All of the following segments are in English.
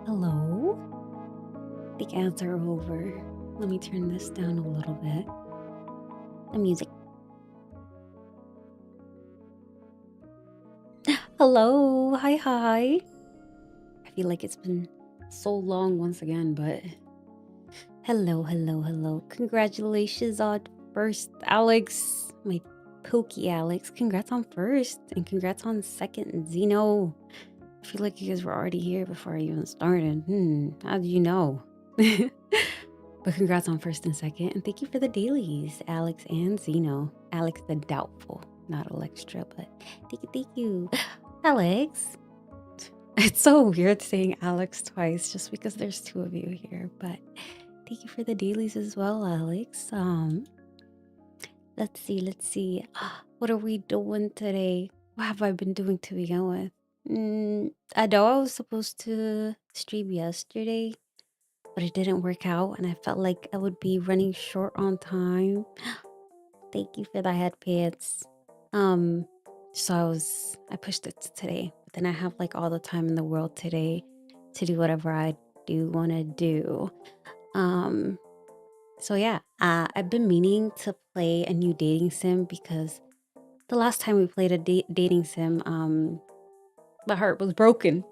Hello? The ads are over. Let me turn this down a little bit. The music. Hello. Hi. I feel like it's been so long once again, but hello. Congratulations on first, Alex. My pokey Alex. Congrats on first, and congrats on second, Zeno. I feel like you guys were already here before I even started. How did you know? But congrats on first and second, and thank you for the dailies, Alex and Zeno. Alex the doubtful, not Alextra, but thank you. Alex. It's so weird saying Alex twice just because there's two of you here, but thank you for the dailies as well, Alex. Let's see. What are we doing today? What have I been doing to begin with? I know I was supposed to stream yesterday, but it didn't work out, and I felt like I would be running short on time. Thank you for the headpants. So I pushed it to today, but then I have like all the time in the world today to do whatever I do want to do. So yeah, I've been meaning to play a new dating sim because the last time we played a dating sim, my heart was broken.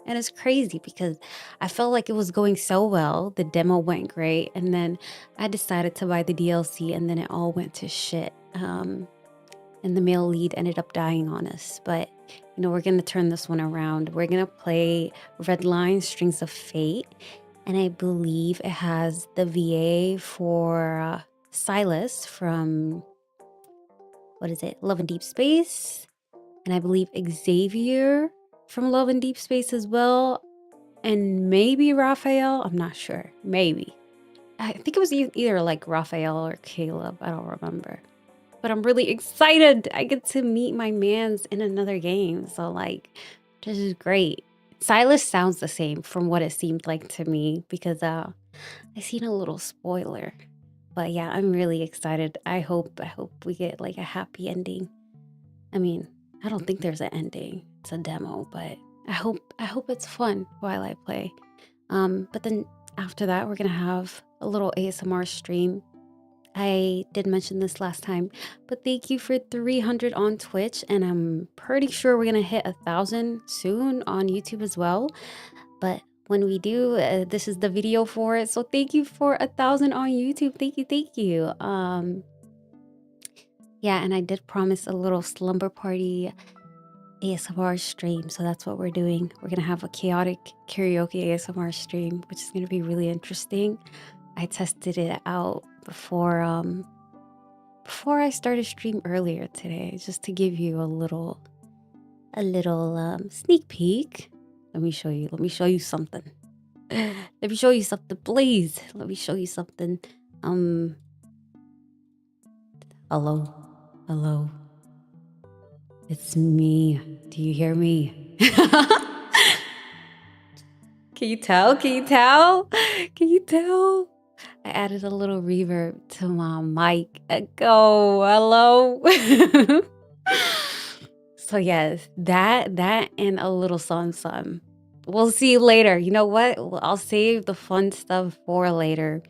And it's crazy because I felt like it was going so well. The demo went great. And then I decided to buy the DLC and then it all went to shit. And the male lead ended up dying on us. But, we're going to turn this one around. We're going to play Red Line Strings of Fate. And I believe it has the VA for Silas from, Love and Deep Space. And I believe Xavier from Love and Deep Space as well. And maybe Raphael. I'm not sure. Maybe. I think it was either like Raphael or Caleb. I don't remember. But I'm really excited. I get to meet my mans in another game. So this is great. Silas sounds the same from what it seemed like to me because I seen a little spoiler. But yeah, I'm really excited. I hope we get like a happy ending. I mean, I don't think there's an ending. It's a demo, but I hope it's fun while I play. But then after that, we're gonna have a little ASMR stream. I did mention this last time, but thank you for 300 on Twitch, and I'm pretty sure we're gonna hit 1,000 soon on YouTube as well. But when we do, this is the video for it. So thank you for 1,000 on YouTube. Thank you. Yeah, and I did promise a little Slumber Party ASMR stream, so that's what we're doing. We're gonna have a chaotic karaoke ASMR stream, which is gonna be really interesting. I tested it out before I started stream earlier today, just to give you a little sneak peek. Let me show you something. Let me show you something, please. Let me show you something. Hello. It's me. Do you hear me? Can you tell? I added a little reverb to my mic. Go. Hello. So yes, that and a little some. We'll see later. You know what? I'll save the fun stuff for later.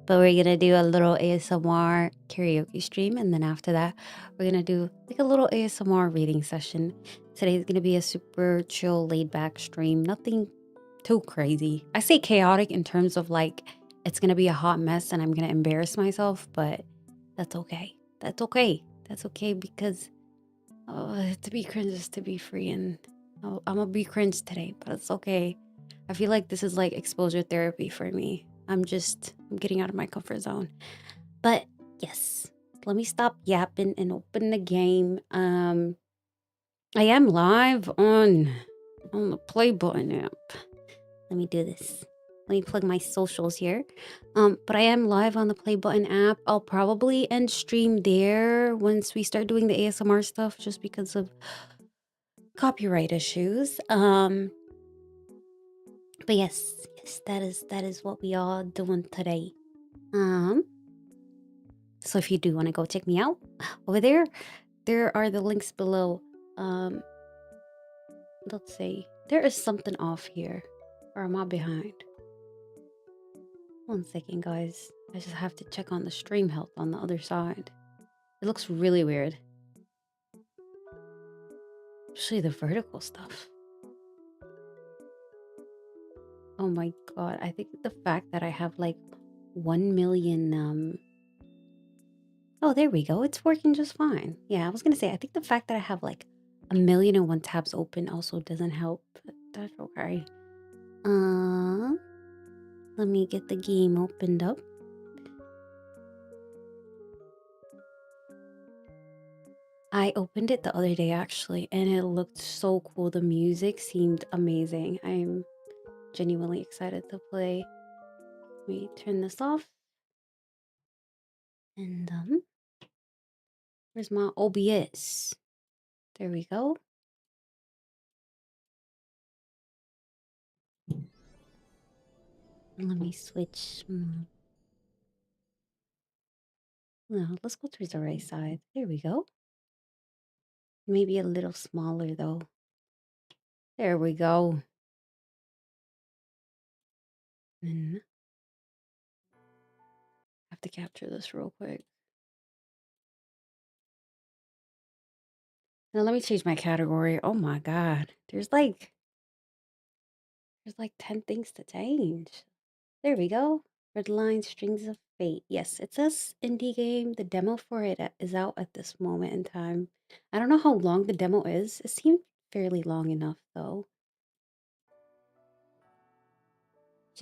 But we're gonna do a little ASMR karaoke stream, and then after that, we're gonna do like a little ASMR reading session. Today's gonna be a super chill, laid back stream. Nothing too crazy. I say chaotic in terms of like it's gonna be a hot mess and I'm gonna embarrass myself, but that's okay. That's okay because to be cringe is to be free, and I'm gonna be cringe today, but it's okay. I feel like this is like exposure therapy for me. I'm getting out of my comfort zone. But yes, let me stop yapping and open the game. I am live on the play button app. Let me do this. Let me plug my socials here. But I am live on the play button app. I'll probably end stream there once we start doing the ASMR stuff, just because of copyright issues. But yes, that is what we are doing today. So if you do want to go check me out over there, there are the links below. Let's see. There is something off here. Or am I behind? 1 second, guys. I just have to check on the stream health on the other side. It looks really weird. Especially the vertical stuff. Oh my god. I think the fact that I have like 1 million oh, there we go. It's working just fine. Yeah, I was gonna say, I think the fact that I have like 1,000,001 tabs open also doesn't help. But that's okay. Let me get the game opened up. I opened it the other day actually, and it looked so cool. The music seemed amazing. I'm genuinely excited to play. Let me turn this off. And where's my OBS? There we go. Let me switch. No, let's go towards the right side. There we go. Maybe a little smaller though. There we go. And I have to capture this real quick. Now let me change my category. Oh my god. There's like 10 things to change. There we go. Red Line Strings of Fate. Yes, it says indie game. The demo for it is out at this moment in time. I don't know how long the demo is. It seemed fairly long enough though.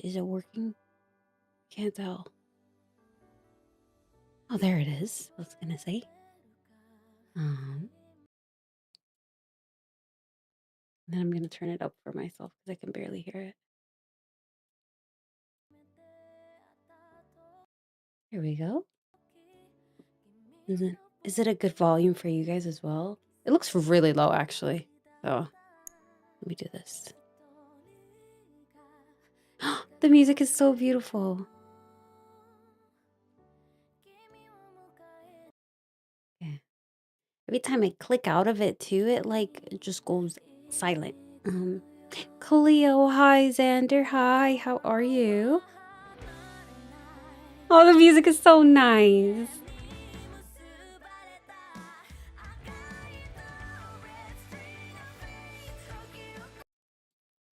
Is it working? Can't tell. Oh, there it is. I was gonna say. Then I'm gonna turn it up for myself because I can barely hear it. Here we go. Is it a good volume for you guys as well? It looks really low actually. So let me do this. The music is so beautiful. Okay. Every time I click out of it too, it just goes silent. Cleo, hi Xander, hi, how are you? Oh, the music is so nice.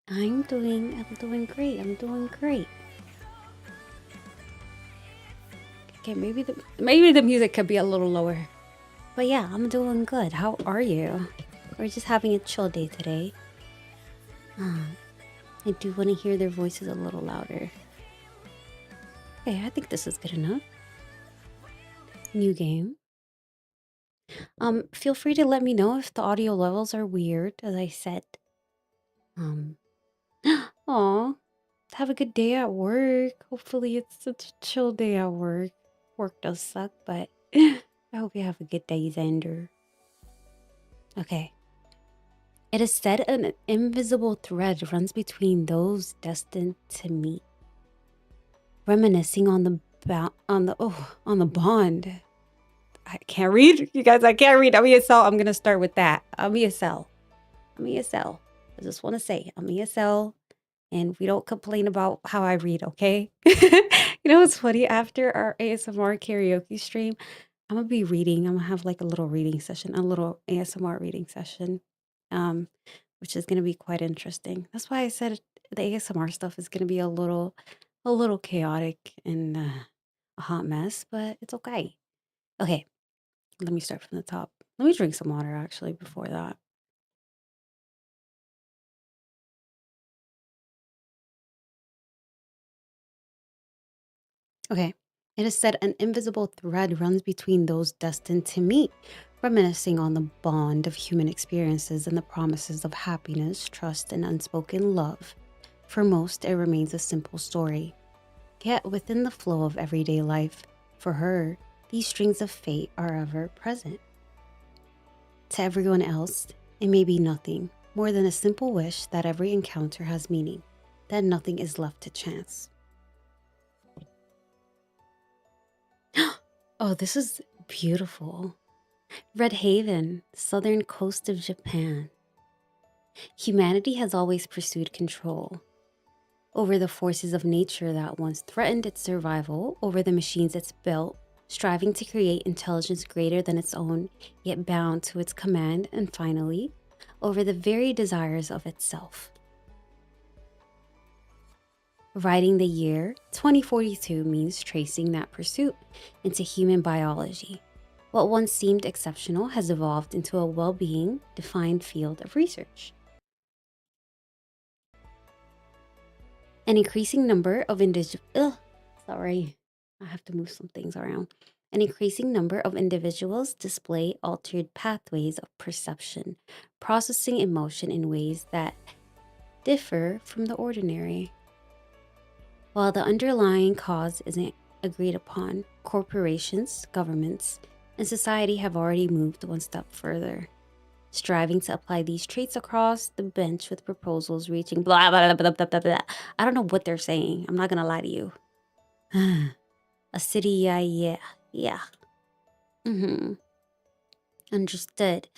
I'm doing great. I'm doing great. Okay, maybe the music could be a little lower. But yeah, I'm doing good. How are you? We're just having a chill day today. I do want to hear their voices a little louder. Okay, I think this is good enough. New game. Feel free to let me know if the audio levels are weird, as I said. Aw, have a good day at work. Hopefully it's such a chill day at work. Work does suck, but I hope you have a good day, Xander. Okay. It is said an invisible thread runs between those destined to meet, reminiscing on the bond. I can't read, you guys. I can't read. I'm ESL. I'm gonna start with that. I'm ESL. I just want to say I'm ESL, and we don't complain about how I read. Okay. You know what's funny? After our ASMR karaoke stream, I'm gonna be reading. I'm gonna have like a little reading session, a little ASMR reading session, which is gonna be quite interesting. That's why I said the ASMR stuff is gonna be a little chaotic and a hot mess, but it's okay. Okay, let me start from the top. Let me drink some water actually before that. Okay, It is said an invisible thread runs between those destined to meet, reminiscing on the bond of human experiences and the promises of happiness, trust, and unspoken love. For most, it remains a simple story. Yet within the flow of everyday life, for her, these strings of fate are ever present. To everyone else, it may be nothing more than a simple wish that every encounter has meaning, that nothing is left to chance. Oh, this is beautiful. Red Haven, southern coast of Japan. Humanity has always pursued control over the forces of nature that once threatened its survival, over the machines it's built, striving to create intelligence greater than its own, yet bound to its command, and finally, over the very desires of itself. Writing the year 2042 means tracing that pursuit into human biology. What once seemed exceptional has evolved into a well-being defined field of research. An increasing number of sorry, I have to move some things around. An increasing number of individuals display altered pathways of perception, processing emotion in ways that differ from the ordinary. While the underlying cause isn't agreed upon, corporations, governments, and society have already moved one step further, striving to apply these traits across the bench with proposals reaching blah, blah, blah, blah, blah, blah. I don't know what they're saying. I'm not going to lie to you. A city, yeah. Understood.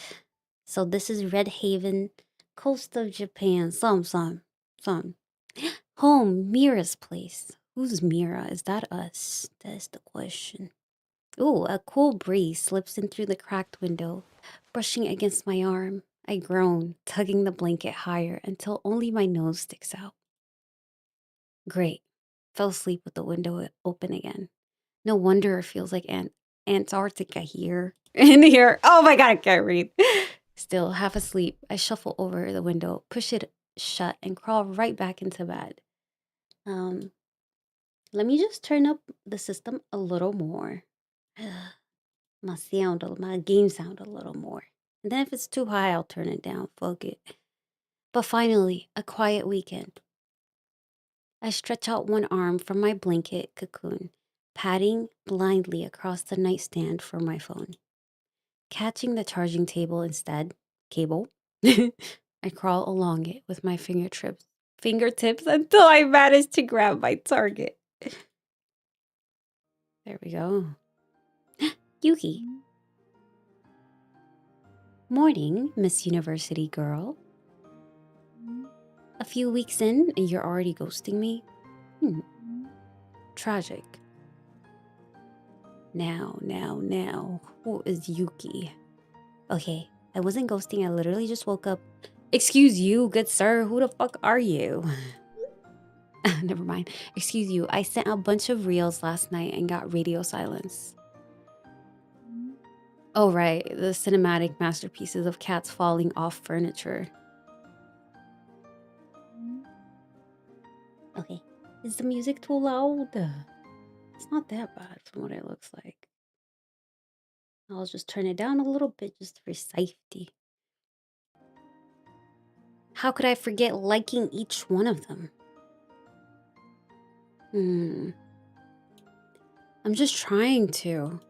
So this is Red Haven, coast of Japan, some. Home, Mira's place. Who's Mira? Is that us? That's the question. Ooh, a cool breeze slips in through the cracked window, brushing against my arm. I groan, tugging the blanket higher until only my nose sticks out. Great. Fell asleep with the window open again. No wonder it feels like Antarctica here. In here. Oh my god, I can't read. Still half asleep, I shuffle over the window, push it shut, and crawl right back into bed. Let me just turn up the system a little more. My game sound a little more. And then if it's too high, I'll turn it down. Fuck it. But finally, a quiet weekend. I stretch out one arm from my blanket cocoon, patting blindly across the nightstand for my phone. Catching the charging table instead, cable, I crawl along it with my fingertips until I manage to grab my target. There we go. Yuki. Morning, Miss University girl. A few weeks in and you're already ghosting me? Tragic. Now. Who is Yuki? Okay, I wasn't ghosting. I literally just woke up. Excuse you, good sir. Who the fuck are you? Never mind. Excuse you. I sent a bunch of reels last night and got radio silence. Oh, right. The cinematic masterpieces of cats falling off furniture. Okay. Is the music too loud? It's not that bad from what it looks like. I'll just turn it down a little bit just for safety. How could I forget liking each one of them? I'm just trying to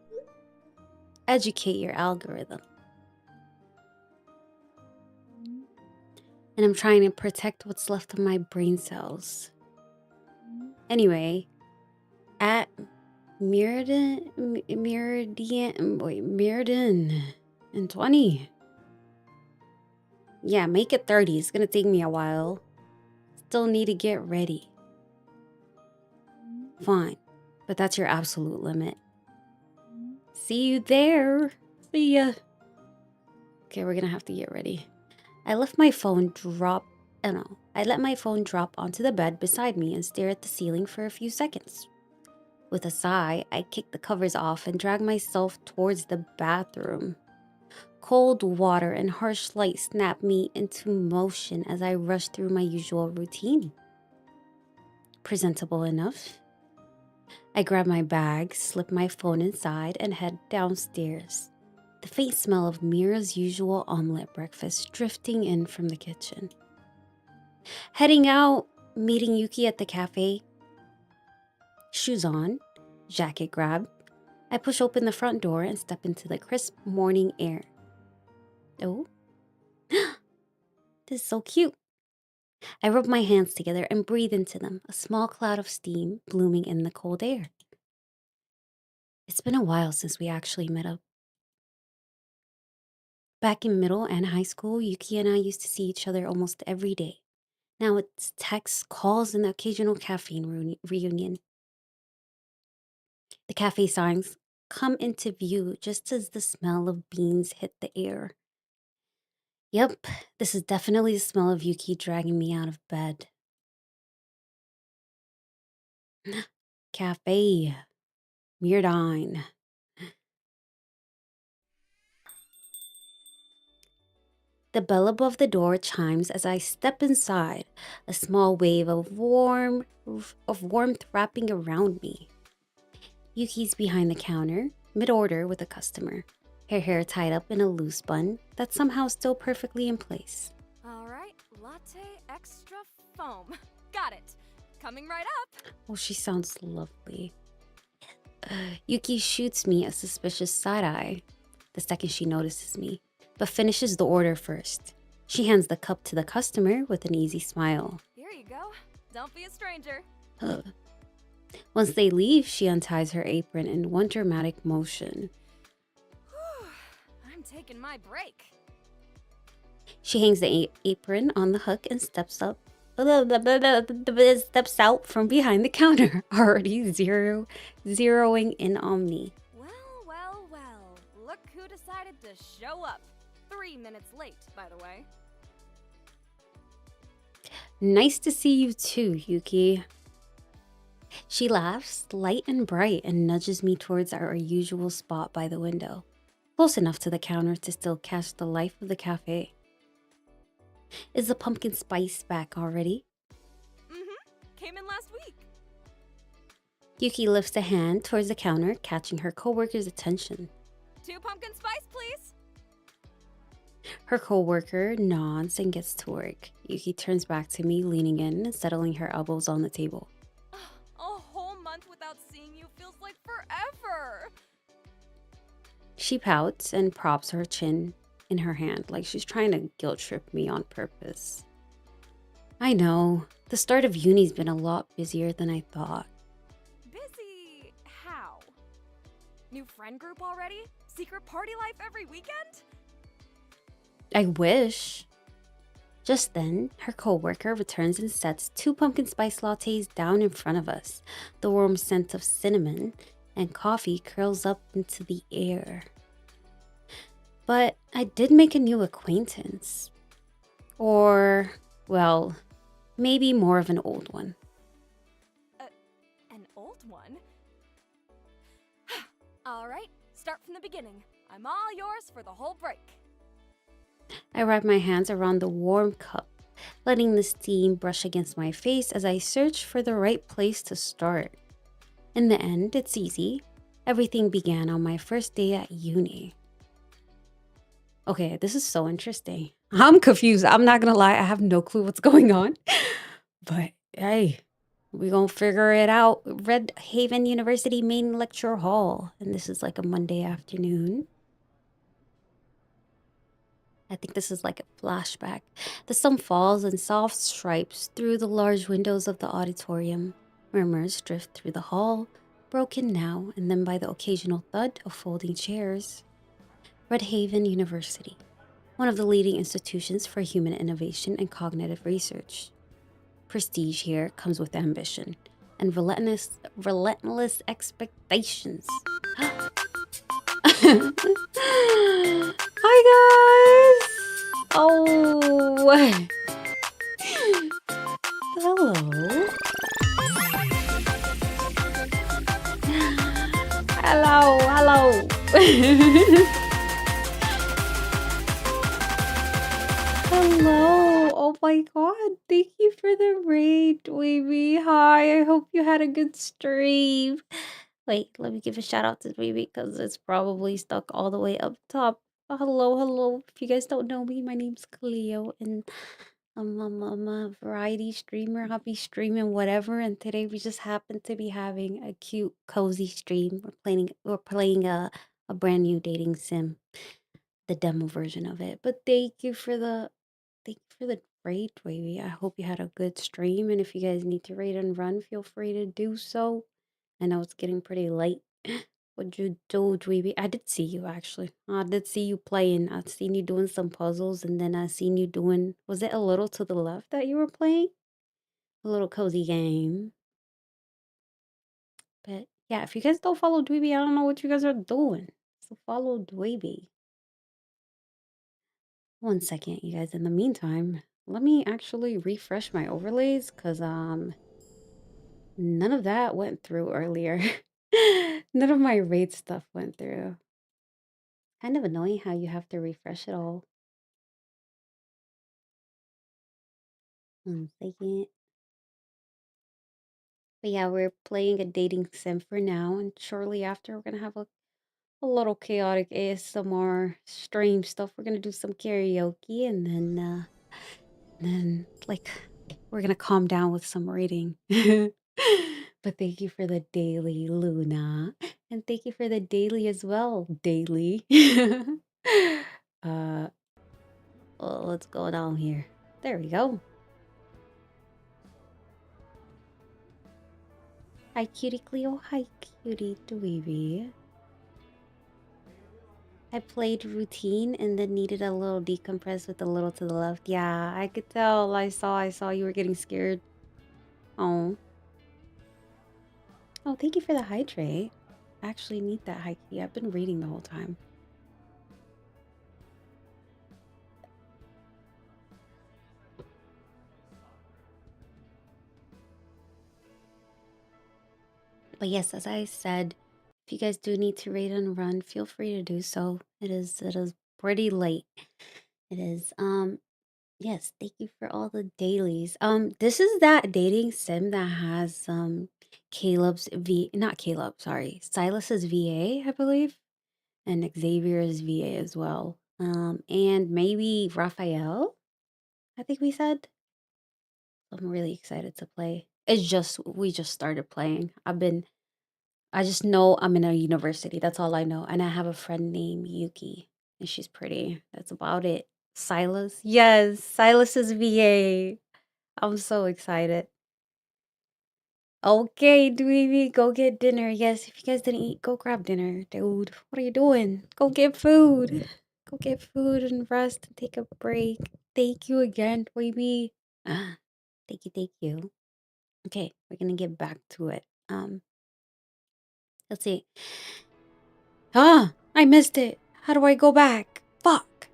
educate your algorithm. And I'm trying to protect what's left of my brain cells. Anyway, at Mirrodin in 20. Yeah, make it 30. It's gonna take me a while. Still need to get ready. Fine, but that's your absolute limit. See you there. See ya. Okay, we're gonna have to get ready. I let my phone drop onto the bed beside me and stare at the ceiling for a few seconds. With a sigh, I kick the covers off and drag myself towards the bathroom. Cold water and harsh light snap me into motion as I rush through my usual routine. Presentable enough. I grab my bag, slip my phone inside, and head downstairs. The faint smell of Mira's usual omelet breakfast drifting in from the kitchen. Heading out, meeting Yuki at the cafe. Shoes on, jacket grabbed. I push open the front door and step into the crisp morning air. Oh, this is so cute. I rub my hands together and breathe into them, a small cloud of steam blooming in the cold air. It's been a while since we actually met up. Back in middle and high school, Yuki and I used to see each other almost every day. Now it's texts, calls, and the occasional caffeine reunion. The cafe signs come into view just as the smell of beans hit the air. Yep, this is definitely the smell of Yuki dragging me out of bed. Cafe. Myrdine. The bell above the door chimes as I step inside, a small wave of warmth wrapping around me. Yuki's behind the counter, mid-order with a customer, her hair tied up in a loose bun that's somehow still perfectly in place. All right, latte extra foam. Got it. Coming right up. Oh, she sounds lovely. Yuki shoots me a suspicious side-eye the second she notices me, but finishes the order first. She hands the cup to the customer with an easy smile. Here you go. Don't be a stranger. Once they leave, she unties her apron in one dramatic motion. Whew, I'm taking my break. She hangs the apron on the hook and steps out from behind the counter, already zeroing in on me. Well. Look who decided to show up. 3 minutes late, by the way. Nice to see you too, Yuki. She laughs, light and bright, and nudges me towards our usual spot by the window, close enough to the counter to still catch the life of the cafe. Is the pumpkin spice back already? Came in last week. Yuki lifts a hand towards the counter, catching her coworker's attention. 2 pumpkin spice, please. Her coworker nods and gets to work. Yuki turns back to me, leaning in and settling her elbows on the table. A whole month without seeing you feels like forever. She pouts and props her chin in her hand like she's trying to guilt trip me on purpose. I know, the start of uni's been a lot busier than I thought. Busy how? New friend group already? Secret party life every weekend? I wish. Just then, her coworker returns and sets 2 pumpkin spice lattes down in front of us. The warm scent of cinnamon and coffee curls up into the air. But I did make a new acquaintance. Or, well, maybe more of an old one. An old one? All right, start from the beginning. I'm all yours for the whole break. I wrap my hands around the warm cup, letting the steam brush against my face as I search for the right place to start. In the end, it's easy. Everything began on my first day at uni. Okay, this is so interesting. I'm confused. I'm not gonna lie, I have no clue what's going on. But hey, we gonna figure it out. Red Haven University main lecture hall. And this is like a Monday afternoon. I think this is like a flashback. The sun falls in soft stripes through the large windows of the auditorium. Murmurs drift through the hall, broken now and then by the occasional thud of folding chairs. Red Haven University, one of the leading institutions for human innovation and cognitive research. Prestige here comes with ambition and relentless expectations. Hi guys! Oh, hello. Hello. Hello. Oh my god. Thank you for the raid, Dweeby. Hi, I hope you had a good stream. Wait, let me give a shout out to Dweeby because it's probably stuck all the way up top. Hello, hello. If you guys don't know me, my name's Cleo and I'm a variety streamer, hobby streaming, whatever. And today we just happen to be having a cute, cozy stream. We're playing a brand new dating sim, the demo version of it. But thank you for the raid, Wavy. I hope you had a good stream, and if you guys need to raid and run, feel free to do so. I know it's getting pretty late. What'd you do, Dweeby? I did see you actually. I did see you playing. I'd seen you doing some puzzles, and then I seen you doing. Was it a little to the left that you were playing? A little cozy game. But yeah, if you guys don't follow Dweeby, I don't know what you guys are doing. So follow Dweeby. One second, you guys. In the meantime, let me actually refresh my overlays because none of that went through earlier. None of my raid stuff went through. Kind of annoying how you have to refresh it all. One second. But yeah, we're playing a dating sim for now, and shortly after, we're gonna have a little chaotic ASMR stream stuff. We're gonna do some karaoke, and then like we're gonna calm down with some reading. But thank you for the daily, Luna, and thank you for the daily as well, daily. uh, well, let's go down here. There we go. Hi, cutie Cleo. Hi, cutie Dweeby. I played routine and then needed a little decompress with a little to the left. Yeah, I could tell. I saw you were getting scared. Oh. Oh, thank you for the hydrate. I actually need that high key. I've been reading the whole time. But yes, as I said, if you guys do need to raid and run, feel free to do so. It is pretty late. It is. Yes, thank you for all the dailies. This is that dating sim that has not Caleb, sorry, Silas's VA, I believe, and Xavier's VA as well. And maybe Raphael, I think we said. I'm really excited to play. We just started playing. I just know I'm in a university. That's all I know. And I have a friend named Yuki, and she's pretty. That's about it. Silas? Yes, Silas's VA. I'm so excited. Okay, Dweeby, go get dinner. Yes, if you guys didn't eat, go grab dinner, dude. What are you doing? Go get food. Go get food and rest and take a break. Thank you again, Dweeby. Thank you, thank you. Okay, we're gonna get back to it. Let's see. I missed it. How do I go back? Fuck.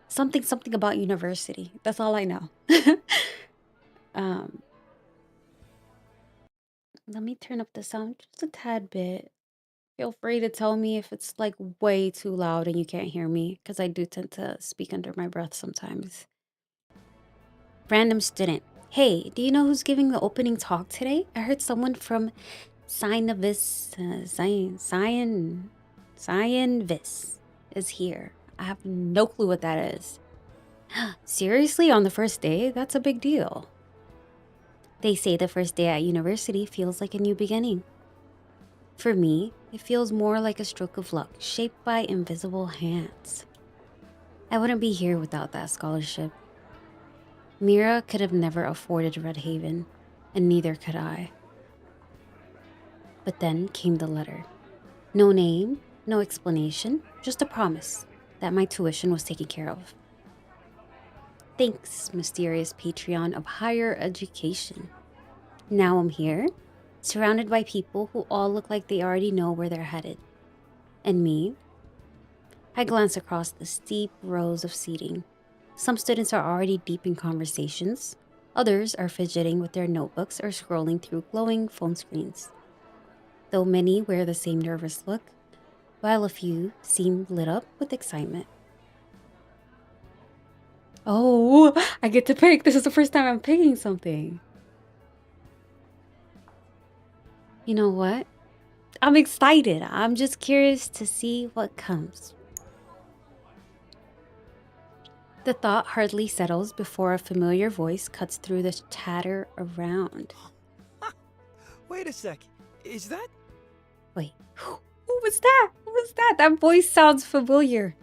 Something about university. That's all I know. um, Let me turn up the sound just a tad bit. Feel free to tell me if it's like way too loud and you can't hear me, because I do tend to speak under my breath sometimes. Random student. Hey, do you know who's giving the opening talk today? I heard someone from Scienvis is here. I have no clue what that is. Seriously, on the first day? That's a big deal. They say the first day at university feels like a new beginning. For me, it feels more like a stroke of luck shaped by invisible hands. I wouldn't be here without that scholarship. Mira could have never afforded Red Haven, and neither could I. But then came the letter. No name, no explanation, just a promise that my tuition was taken care of. Thanks, mysterious Patreon of higher education. Now I'm here, surrounded by people who all look like they already know where they're headed. And me? I glance across the steep rows of seating. Some students are already deep in conversations. Others are fidgeting with their notebooks or scrolling through glowing phone screens. Though many wear the same nervous look, while a few seem lit up with excitement. Oh, I get to pick. This is the first time I'm picking something. You know what? I'm excited. I'm just curious to see what comes. The thought hardly settles before a familiar voice cuts through the chatter around. Wait a sec. Is that? Wait, who was that? Who was that? That voice sounds familiar.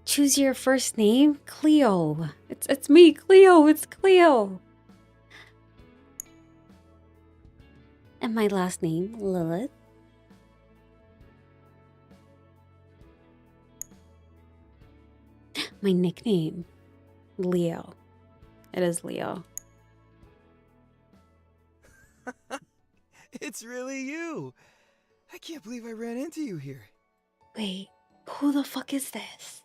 Choose your first name, Cleo. It's me, Cleo. It's Cleo. And my last name, Lilith. My nickname, Leo. It is Leo. It's really you. I can't believe I ran into you here. Wait, who the fuck is this?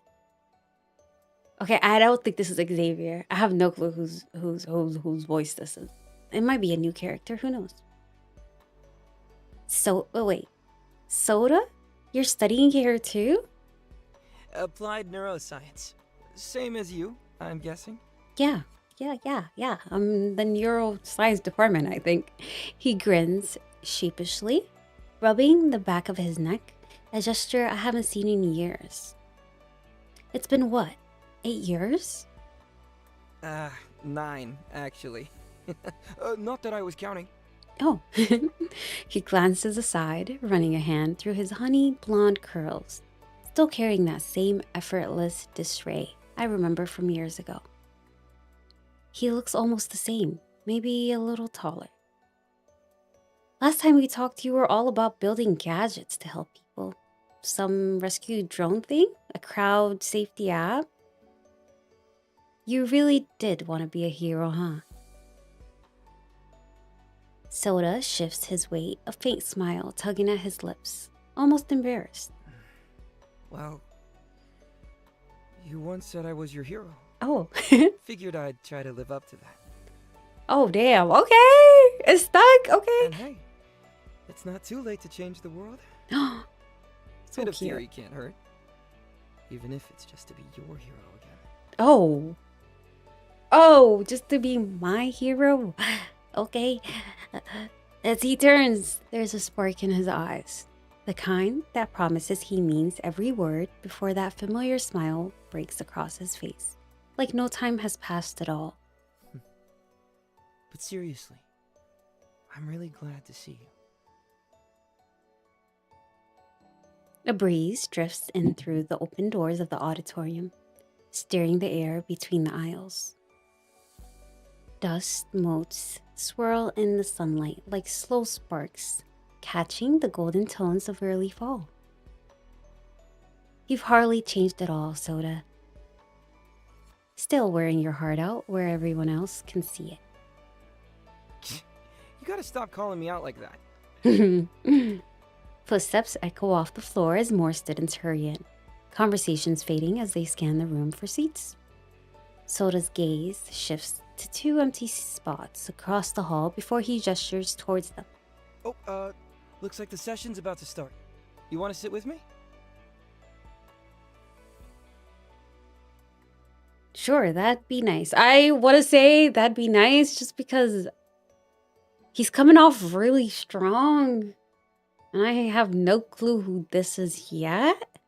Okay, I don't think this is Xavier. I have no clue whose voice this is. It might be a new character. Who knows? So, oh wait, Soda? You're studying here too? Applied neuroscience. Same as you, I'm guessing. Yeah. I'm the neuroscience department, I think. He grins sheepishly, rubbing the back of his neck, a gesture I haven't seen in years. It's been what, 8 years? 9, actually. Not that I was counting. Oh. He glances aside, running a hand through his honey blonde curls, still carrying that same effortless disarray I remember from years ago. He looks almost the same, maybe a little taller. Last time we talked, you were all about building gadgets to help people. Some rescue drone thing? A crowd safety app? You really did want to be a hero, huh? Soda shifts his weight, a faint smile tugging at his lips, almost embarrassed. Well, you once said I was your hero. Oh. Figured I'd try to live up to that. Oh, damn. Okay. It's stuck. Okay. And hey, it's not too late to change the world. So Bit of cute. theory can't hurt. Even if it's just to be your hero again. Oh. Oh, just to be my hero? Okay. As he turns, there's a spark in his eyes. The kind that promises he means every word before that familiar smile breaks across his face. Like no time has passed at all. But seriously, I'm really glad to see you. A breeze drifts in through the open doors of the auditorium, stirring the air between the aisles. Dust motes swirl in the sunlight like slow sparks, catching the golden tones of early fall. You've hardly changed at all, Soda. Still wearing your heart out where everyone else can see You gotta stop calling me out like that. it. Footsteps echo off the floor as more students hurry in, conversations fading as they scan the room for seats. Soda's gaze shifts to 2 empty spots across the hall before he gestures towards them. Oh, looks like the session's about to start. You wanna sit with me? Sure, that'd be nice. I want to say that'd be nice just because he's coming off really strong. And I have no clue who this is yet.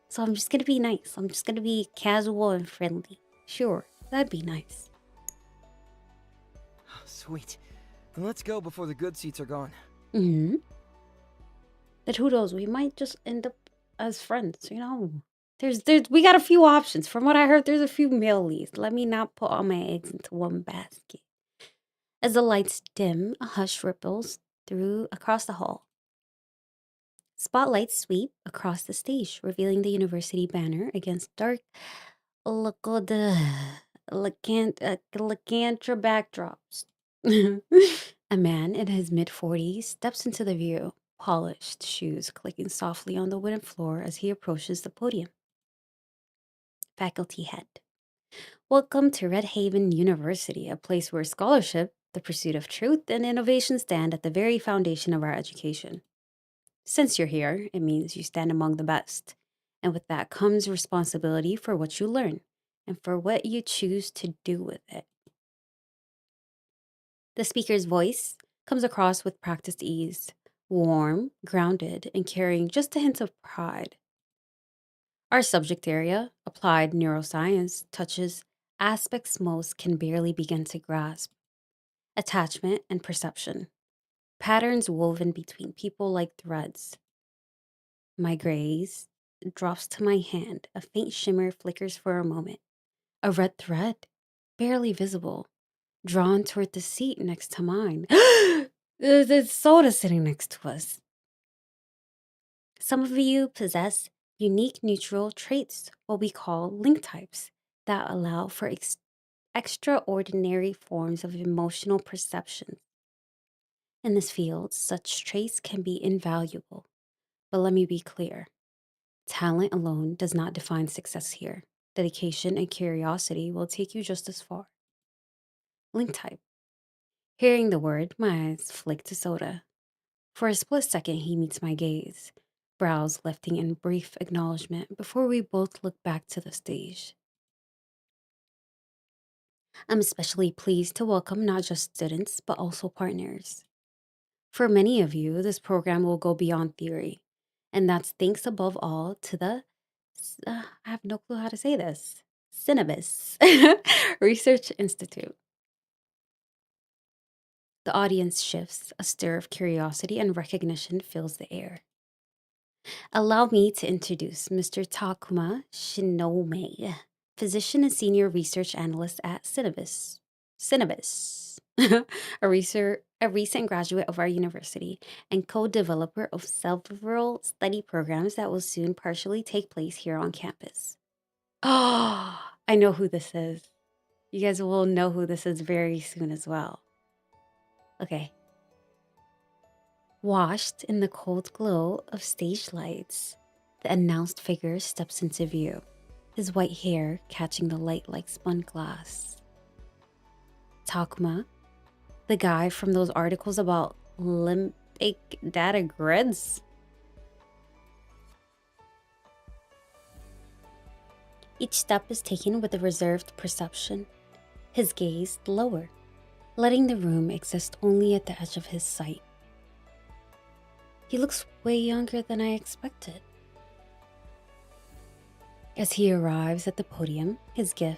So I'm just going to be nice. I'm just going to be casual and friendly. Sure, that'd be nice. Sweet. Then let's go before the good seats are gone. Mm-hmm. But who knows? We might just end up as friends, you know? We got a few options. From what I heard, there's a few male leads. Let me not put all my eggs into one basket. As the lights dim, a hush ripples through across the hall. Spotlights sweep across the stage, revealing the university banner against dark lycanthra backdrops. A man in his mid-40s steps into the view, polished shoes clicking softly on the wooden floor as he approaches the podium. Faculty head. Welcome to Red Haven University, a place where scholarship, the pursuit of truth, and innovation stand at the very foundation of our education. Since you're here, it means you stand among the best. And with that comes responsibility for what you learn and for what you choose to do with it. The speaker's voice comes across with practiced ease, warm, grounded, and carrying just a hint of pride. Our subject area, applied neuroscience, touches aspects most can barely begin to grasp: attachment and perception, patterns woven between people like threads. My gaze drops to my hand, a faint shimmer flickers for a moment. A red thread, barely visible, drawn toward the seat next to mine. There's soda sitting next to us. Some of you possess unique neutral traits, what we call link types, that allow for extraordinary forms of emotional perception. In this field, such traits can be invaluable. But let me be clear: talent alone does not define success here. Dedication and curiosity will take you just as far. Link type. Hearing the word, my eyes flick to soda. For a split second, he meets my gaze, brows lifting in brief acknowledgement before we both look back to the stage. I'm especially pleased to welcome not just students, but also partners. For many of you, this program will go beyond theory, and that's thanks above all to the, I have no clue how to say this, Cinnabis Research Institute. The audience shifts, a stir of curiosity and recognition fills the air. Allow me to introduce Mr. Takuma Shinome, physician and senior research analyst at Cinnabis. Cinnabis, a recent graduate of our university and co-developer of several study programs that will soon partially take place here on campus. Oh, I know who this is. You guys will know who this is very soon as well. Okay. Washed in the cold glow of stage lights, the announced figure steps into view, his white hair catching the light like spun glass. Takuma, the guy from those articles about limbic data grids. Each step is taken with a reserved perception, his gaze lower, letting the room exist only at the edge of his sight. He looks way younger than I expected. As he arrives at the podium, his gaze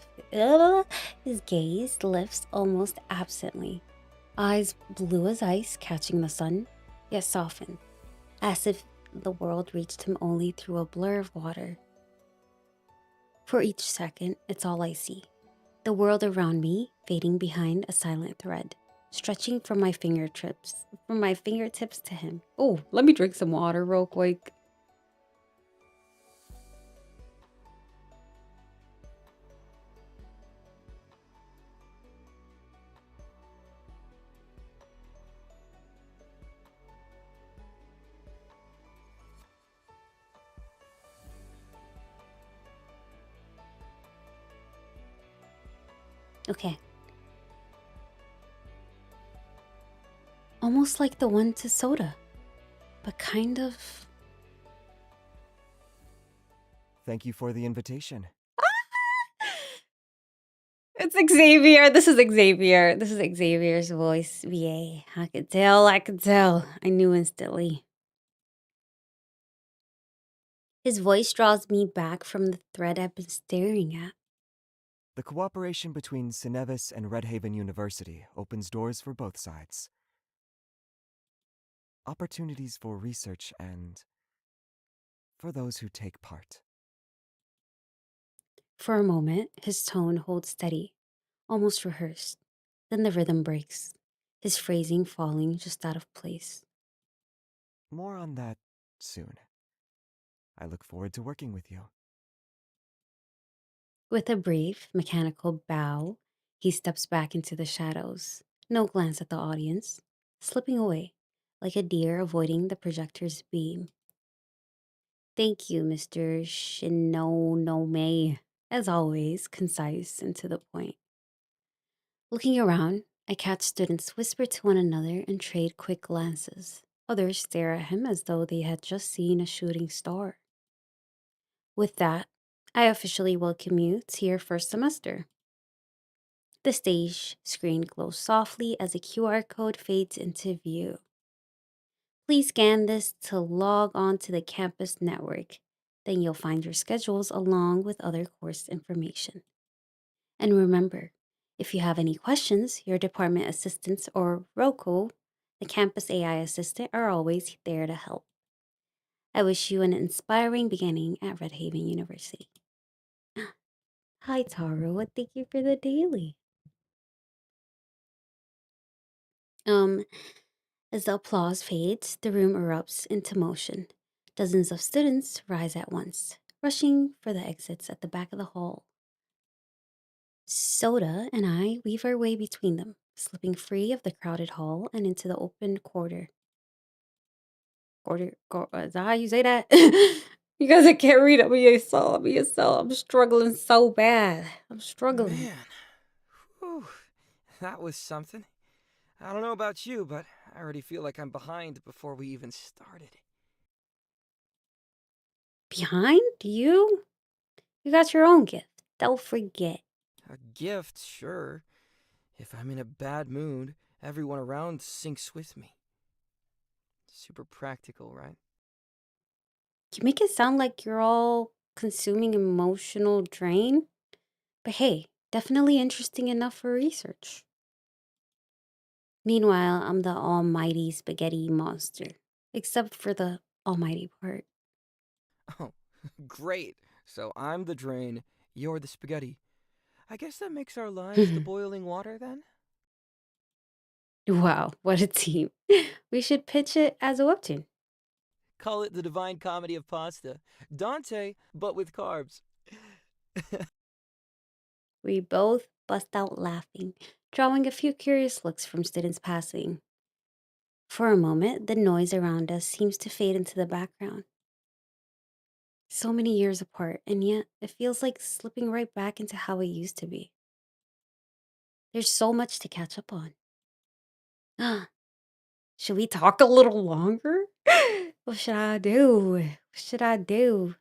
lifts almost absently, eyes blue as ice catching the sun, yet softened, as if the world reached him only through a blur of water. For each second, it's all I see: the world around me fading behind a silent thread, stretching from my fingertips to him. Oh, let me drink some water real quick. Okay. Almost like the one to soda, but kind of. Thank you for the invitation. It's Xavier. This is Xavier. This is Xavier's voice. VA. I could tell. I could tell. I knew instantly. His voice draws me back from the thread I've been staring at. The cooperation between Cinevis and Redhaven University opens doors for both sides. Opportunities for research and for those who take part. For a moment, his tone holds steady, almost rehearsed. Then the rhythm breaks, his phrasing falling just out of place. More on that soon. I look forward to working with you. With a brief, mechanical bow, he steps back into the shadows. No glance at the audience, slipping away, like a deer avoiding the projector's beam. Thank you, Mr. Shinonome. As always, concise and to the point. Looking around, I catch students whisper to one another and trade quick glances. Others stare at him as though they had just seen a shooting star. With that, I officially welcome you to your first semester. The stage screen glows softly as a QR code fades into view. Please scan this to log on to the campus network. Then you'll find your schedules along with other course information. And remember, if you have any questions, your department assistants or ROCO, the campus AI assistant, are always there to help. I wish you an inspiring beginning at Red Haven University. Hi, Taro. Thank you for the daily. Um, as the applause fades, the room erupts into motion. Dozens of students rise at once, rushing for the exits at the back of the hall. Soda and I weave our way between them, slipping free of the crowded hall and into the open quarter. Is that how you say that? You guys, I can't read it. I'm struggling so bad. I'm struggling. Man, whew, that was something. I don't know about you, but I already feel like I'm behind before we even started. Behind you? You got your own gift. Don't forget. A gift, sure. If I'm in a bad mood, everyone around syncs with me. Super practical, right? You make it sound like you're all consuming emotional drain. But hey, definitely interesting enough for research. Meanwhile, I'm the almighty spaghetti monster. Except for the almighty part. Oh, great. So I'm the drain, you're the spaghetti. I guess that makes our lives the boiling water then? Wow, what a team. We should pitch it as a webtoon. Call it the Divine Comedy of Pasta. Dante, but with carbs. We both bust out laughing, drawing a few curious looks from students passing. For a moment, the noise around us seems to fade into the background. So many years apart, and yet it feels like slipping right back into how it used to be. There's so much to catch up on. Should we talk a little longer? What should I do? What should I do?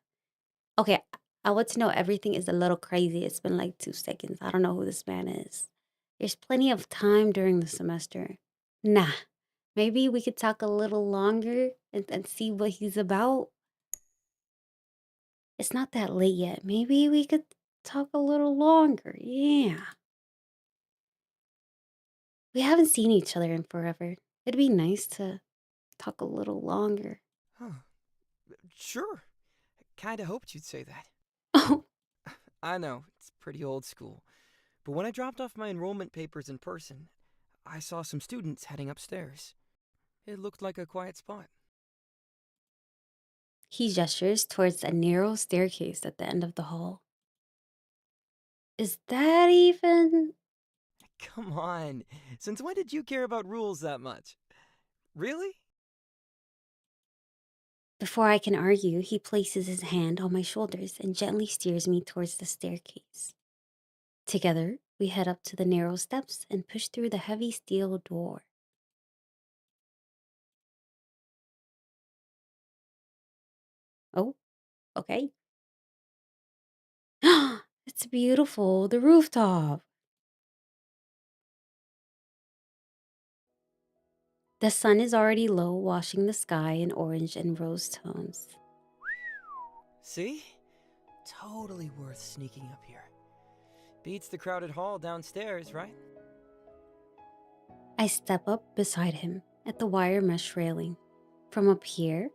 Okay, I want to know everything is a little crazy. It's been like 2 seconds. I don't know who this man is. There's plenty of time during the semester. Nah, maybe we could talk a little longer and see what he's about. It's not that late yet. Maybe we could talk a little longer. Yeah. We haven't seen each other in forever. It'd be nice to talk a little longer. Huh. Sure. Kinda hoped you'd say that. Oh, I know, it's pretty old school. But when I dropped off my enrollment papers in person, I saw some students heading upstairs. It looked like a quiet spot. he gestures towards a narrow staircase at the end of the hall. Is that even? Come on, since when did you care about rules that much? Really? Before I can argue, he places his hand on my shoulders and gently steers me towards the staircase. Together, we head up to the narrow steps and push through the heavy steel door. Oh, okay. It's beautiful, the rooftop. The sun is already low, washing the sky in orange and rose tones. See? Totally worth sneaking up here. Beats the crowded hall downstairs, right? I step up beside him at the wire mesh railing. From up here,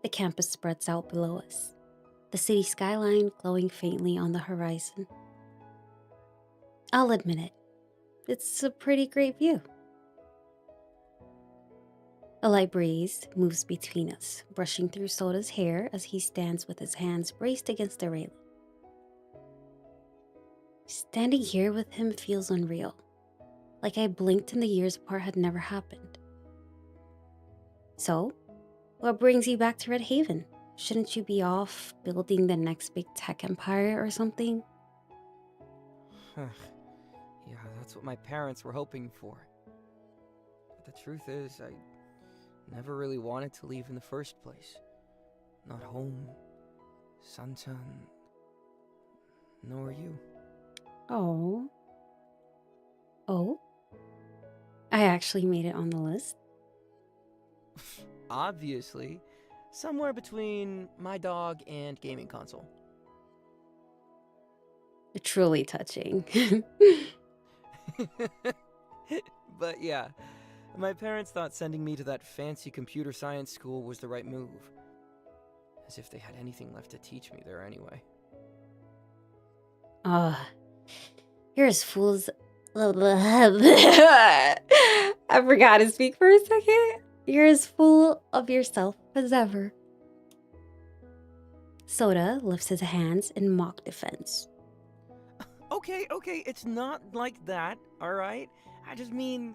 the campus spreads out below us, the city skyline glowing faintly on the horizon. I'll admit it, it's a pretty great view. A light breeze moves between us, brushing through Soda's hair as he stands with his hands braced against the railing. Standing here with him feels unreal, like I blinked and the years apart had never happened. So, what brings you back to Red Haven? Shouldn't you be off building the next big tech empire or something? Yeah, that's what my parents were hoping for. But the truth is, I never really wanted to leave in the first place. Not home. Santan, nor you. Oh. Oh? I actually made it on the list. Obviously, somewhere between my dog and gaming console. Truly touching. But yeah, my parents thought sending me to that fancy computer science school was the right move. As if they had anything left to teach me there anyway. You're as fools. I forgot to speak for a second. You're as full of yourself as ever. Soda lifts his hands in mock defense. Okay, it's not like that, alright? I just mean,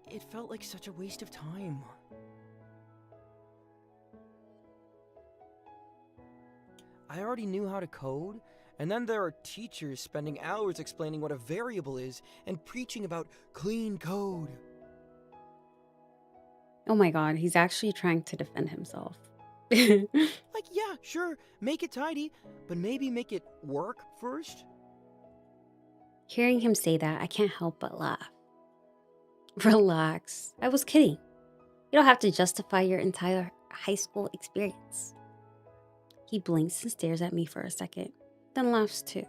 it felt like such a waste of time. I already knew how to code, and then there are teachers spending hours explaining what a variable is and preaching about clean code. Oh my god, he's actually trying to defend himself. Like, yeah, sure, make it tidy, but maybe make it work first? Hearing him say that, I can't help but laugh. Relax. I was kidding. You don't have to justify your entire high school experience. He blinks and stares at me for a second, then laughs too.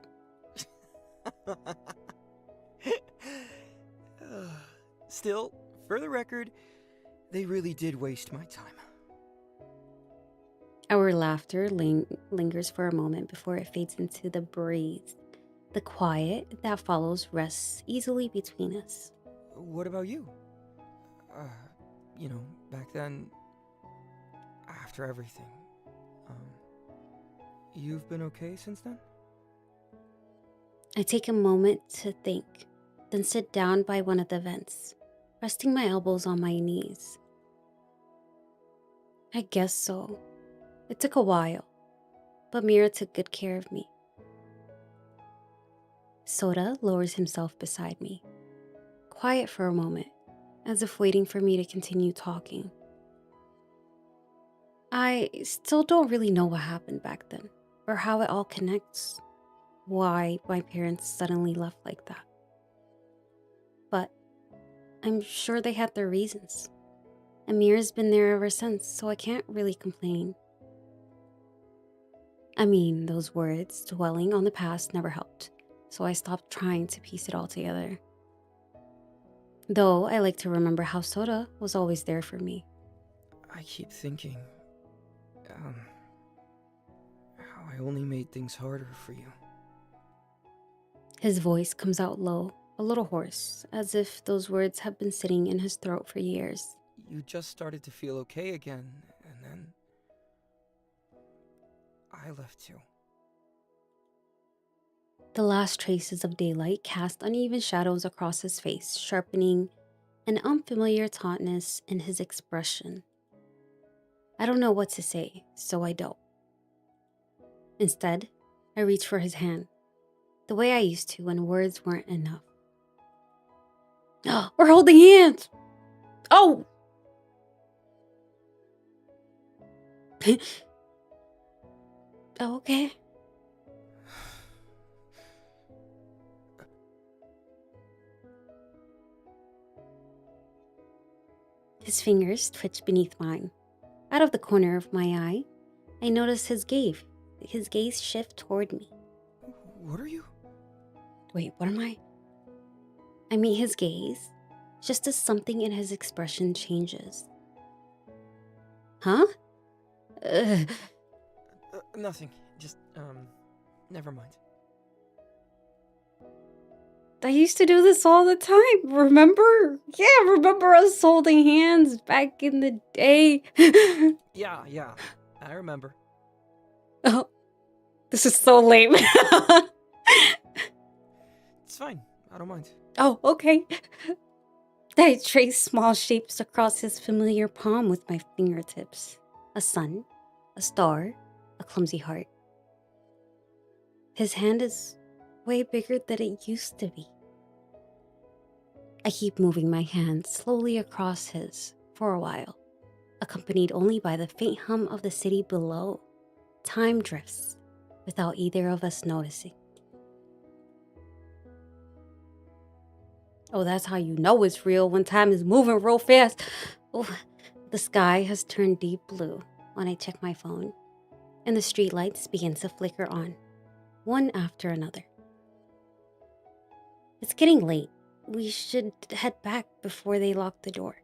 Still, for the record, they really did waste my time. Our laughter lingers for a moment before it fades into the breeze. The quiet that follows rests easily between us. What about you? Back then, after everything, you've been okay since then? I take a moment to think, then sit down by one of the vents, resting my elbows on my knees. I guess so. It took a while, but Mira took good care of me. Soda lowers himself beside me, quiet for a moment, as if waiting for me to continue talking. I still don't really know what happened back then, or how it all connects, why my parents suddenly left like that. But I'm sure they had their reasons. Amir's been there ever since, so I can't really complain. I mean, those words dwelling on the past never helped, so I stopped trying to piece it all together. Though I like to remember how Soda was always there for me. I keep thinking, how I only made things harder for you. His voice comes out low, a little hoarse, as if those words have been sitting in his throat for years. You just started to feel okay again, and then I left too. The last traces of daylight cast uneven shadows across his face, sharpening an unfamiliar tautness in his expression. I don't know what to say, so I don't. Instead, I reach for his hand, the way I used to when words weren't enough. We're holding hands! Oh! Oh, okay. His fingers twitch beneath mine. Out of the corner of my eye, I notice his gaze shift toward me. What are you? Wait, what am I? I meet his gaze, just as something in his expression changes. Huh? Nothing. Just, never mind. I used to do this all the time, remember? Yeah, remember us holding hands back in the day? Yeah, I remember. Oh, this is so lame. It's fine. I don't mind. Oh, okay. I trace small shapes across his familiar palm with my fingertips. A sun, a star, a clumsy heart. His hand is way bigger than it used to be. I keep moving my hand slowly across his for a while, accompanied only by the faint hum of the city below. time drifts without either of us noticing. Oh, that's how you know it's real, when time is moving real fast. Oh, the sky has turned deep blue when I check my phone, and the streetlights begin to flicker on, one after another. It's getting late. We should head back before they lock the door.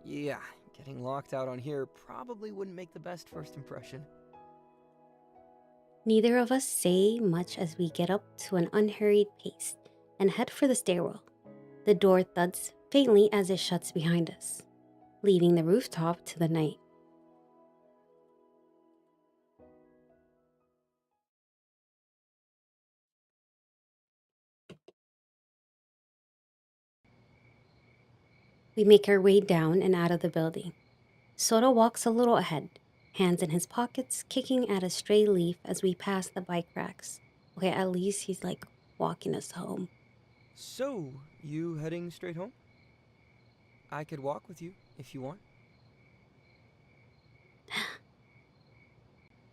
Yeah, getting locked out on here probably wouldn't make the best first impression. Neither of us say much as we get up to an unhurried pace and head for the stairwell. The door thuds faintly as it shuts behind us, leaving the rooftop to the night. We make our way down and out of the building. Soda walks a little ahead, hands in his pockets, kicking at a stray leaf as we pass the bike racks. Okay, at least he's like walking us home. So, you heading straight home? I could walk with you if you want.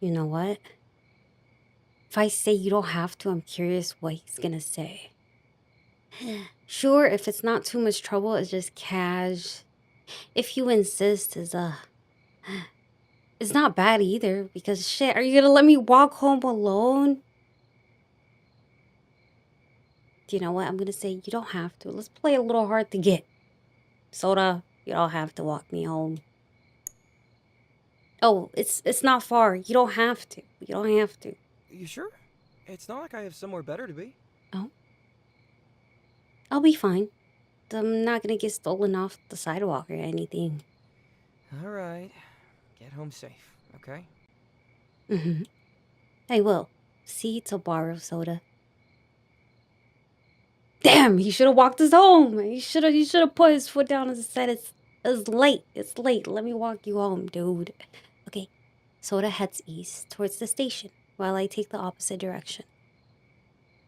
You know what? If I say you don't have to, I'm curious what he's gonna say. Sure, if it's not too much trouble, it's just cash. If you insist, it's not bad either, because shit, are you gonna let me walk home alone? You know what? I'm gonna say you don't have to. Let's play a little hard to get. Soda, you don't have to walk me home. Oh, it's not far. You don't have to. You don't have to. You sure? It's not like I have somewhere better to be. Oh, I'll be fine. I'm not gonna get stolen off the sidewalk or anything. Alright. Get home safe, okay? Mm-hmm. I will. See to borrow, Soda. Damn, he should have walked us home. He should have put his foot down and said it's late. It's late. Let me walk you home, dude. Okay. Soda heads east towards the station while I take the opposite direction.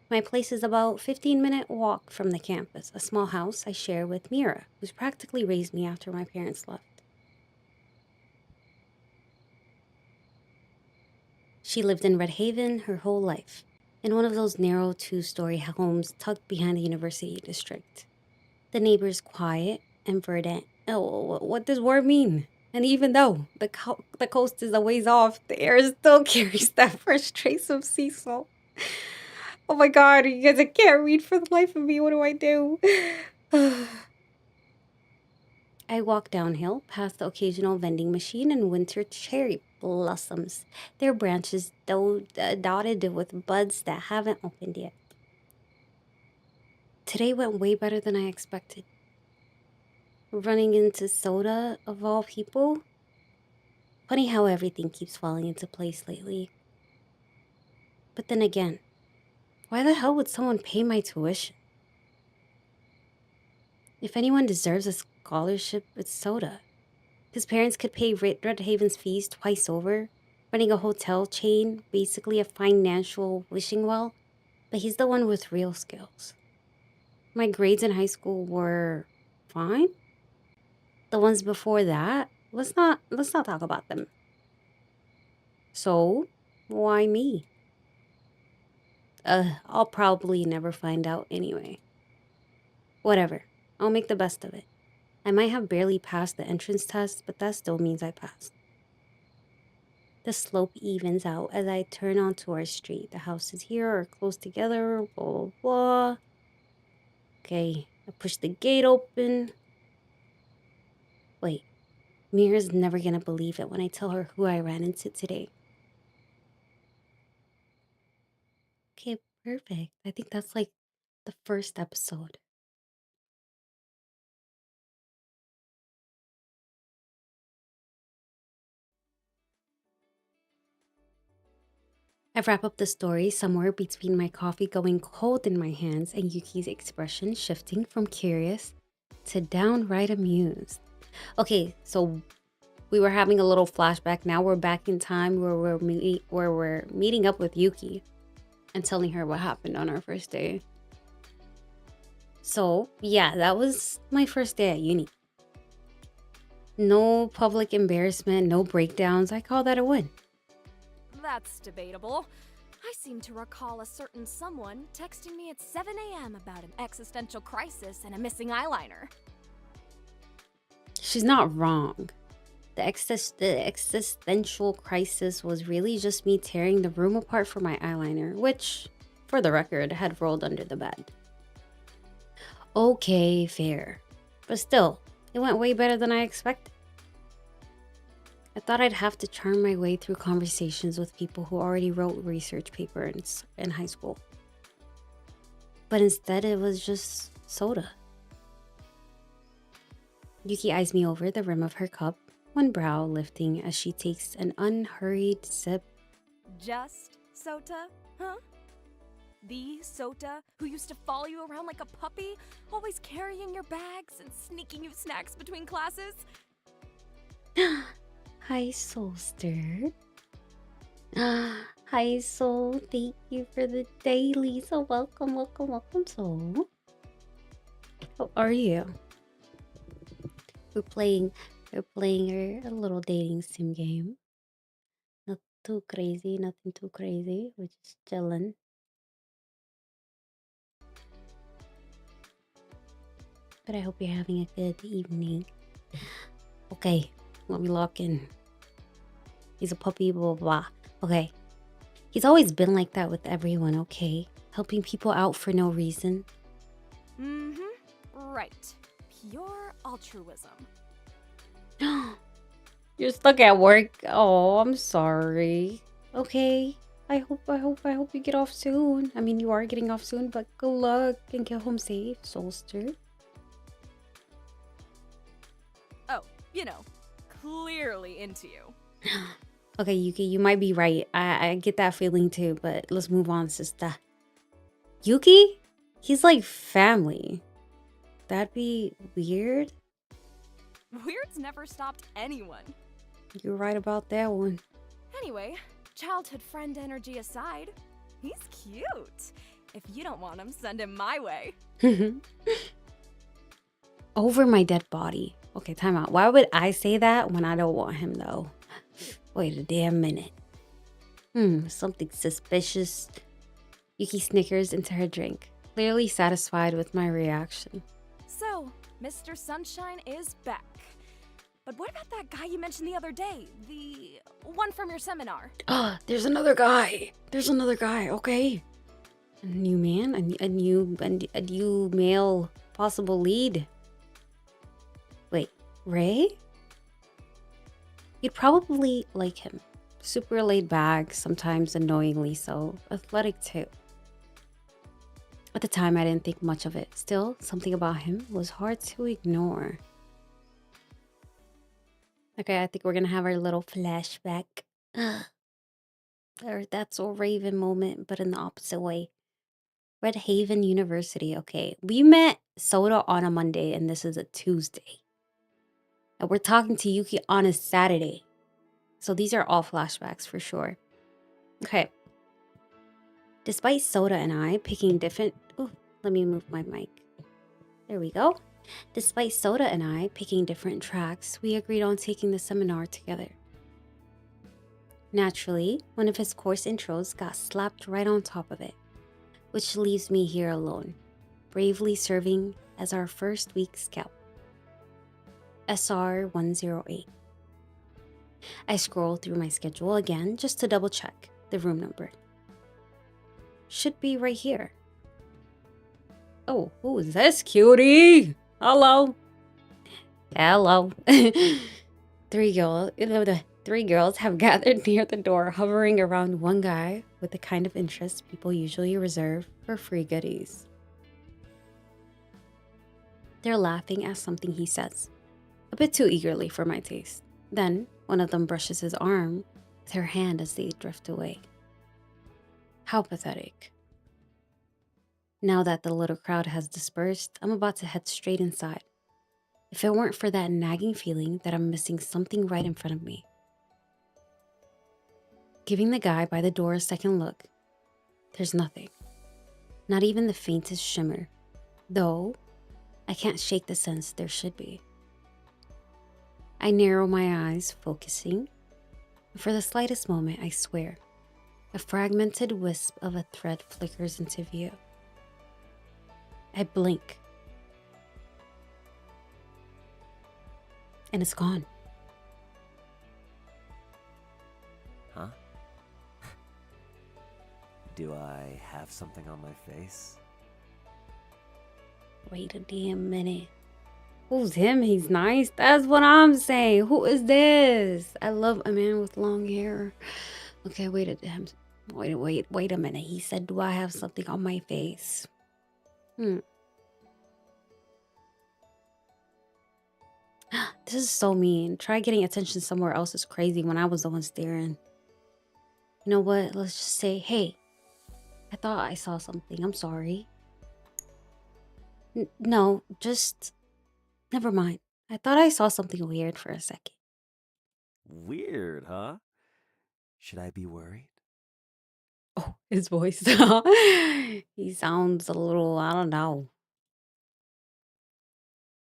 My place is about 15-minute walk from the campus, a small house I share with Mira, who's practically raised me after my parents left. She lived in Red Haven her whole life, in one of those narrow 2-story homes tucked behind the university district. The neighbors quiet and verdant. Oh, what does word mean? And even though the coast is a ways off, the air still carries that fresh trace of sea salt. Oh my god, you guys, I can't read for the life of me. What do I do? I walk downhill past the occasional vending machine and winter cherry blossoms, their branches dotted with buds that haven't opened yet. Today went way better than I expected. Running into Soda, of all people. Funny how everything keeps falling into place lately. But then again, why the hell would someone pay my tuition? If anyone deserves a scholarship, it's Soda. His parents could pay Red Haven's fees twice over, running a hotel chain, basically a financial wishing well, but he's the one with real skills. My grades in high school were fine. The ones before that, let's not talk about them. So, why me? I'll probably never find out anyway. Whatever, I'll make the best of it. I might have barely passed the entrance test, but that still means I passed. The slope evens out as I turn onto our street. The houses here are close together, blah, blah, blah. Okay, I push the gate open. Wait, Mira's never gonna believe it when I tell her who I ran into today. Okay, perfect. I think that's like the first episode. I wrap up the story somewhere between my coffee going cold in my hands and Yuki's expression shifting from curious to downright amused. Okay, so we were having a little flashback. Now we're back in time where we're meeting up with Yuki and telling her what happened on our first day. So yeah, that was my first day at uni. No public embarrassment, no breakdowns. I call that a win. that's debatable. I seem to recall a certain someone texting me at 7 a.m. about an existential crisis and a missing eyeliner. She's not wrong. The existential crisis was really just me tearing the room apart for my eyeliner, which, for the record, had rolled under the bed. Okay, fair. But still, it went way better than I expected. I thought I'd have to charm my way through conversations with people who already wrote research papers in high school. But instead, it was just soda. Yuki eyes me over the rim of her cup, one brow lifting as she takes an unhurried sip. Just Sota, huh? The Sota who used to follow you around like a puppy, always carrying your bags and sneaking you snacks between classes? Hi, Soulster. Hi, Soul. Thank you for the daily. So welcome, Soul. How are you? We're playing a little dating sim game. Not too crazy, nothing too crazy. We're just chilling. But I hope you're having a good evening. Okay, let me lock in. He's a puppy, blah, blah, blah. Okay. He's always been like that with everyone, okay? Helping people out for no reason. Right. Pure altruism. You're stuck at work. Oh, I'm sorry. Okay. I hope you get off soon. I mean, you are getting off soon, but good luck and get home safe, Soulster. Oh, you know, clearly into you. Okay, Yuki, you might be right. I get that feeling too, but let's move on, sister. Yuki? He's like family. That'd be weird. Weird's never stopped anyone. You're right about that one. Anyway, childhood friend energy aside, he's cute. If you don't want him, send him my way. Over my dead body. Okay, time out. Why would I say that when I don't want him, though? Wait a damn minute. Something suspicious. Yuki snickers into her drink, clearly satisfied with my reaction. So, Mr. Sunshine is back. But what about that guy you mentioned the other day? The one from your seminar? There's another guy. Okay. A new man? A new male possible lead. Wait, Ray? You'd probably like him. Super laid back, sometimes annoyingly so. Athletic too. At the time, I didn't think much of it. Still, something about him was hard to ignore. Okay, I think we're gonna have our little flashback. Or that's a Raven moment, but in the opposite way. Red Haven University. Okay, we met Soda on a Monday, and this is a Tuesday. And we're talking to Yuki on a Saturday. So these are all flashbacks for sure. Okay. Despite Soda and I picking different... Oh, let me move my mic. There we go. Despite Soda and I picking different tracks, we agreed on taking the seminar together. Naturally, one of his course intros got slapped right on top of it, which leaves me here alone, bravely serving as our first week scout. SR 108. I scroll through my schedule again just to double check the room number. Should be right here. Oh, who is this cutie? Hello. Three girls have gathered near the door, hovering around one guy with the kind of interest people usually reserve for free goodies. They're laughing at something he says, a bit too eagerly for my taste. Then, one of them brushes his arm with her hand as they drift away. How pathetic. Now that the little crowd has dispersed, I'm about to head straight inside. If it weren't for that nagging feeling that I'm missing something right in front of me. Giving the guy by the door a second look, there's nothing. Not even the faintest shimmer. Though, I can't shake the sense there should be. I narrow my eyes, focusing. For the slightest moment, I swear, A fragmented wisp of a thread flickers into view. I blink. And it's gone. Huh? Do I have something on my face? Wait a damn minute. Who's him? He's nice. That's what I'm saying. Who is this? I love a man with long hair. Okay, wait a minute. He said, do I have something on my face? This is so mean. Try getting attention somewhere else is crazy when I was the one staring. You know what? Let's just say, hey, I thought I saw something. I'm sorry. No, just never mind. I thought I saw something weird for a second. Weird, huh? Should I be worried? Oh, his voice. He sounds a little, I don't know.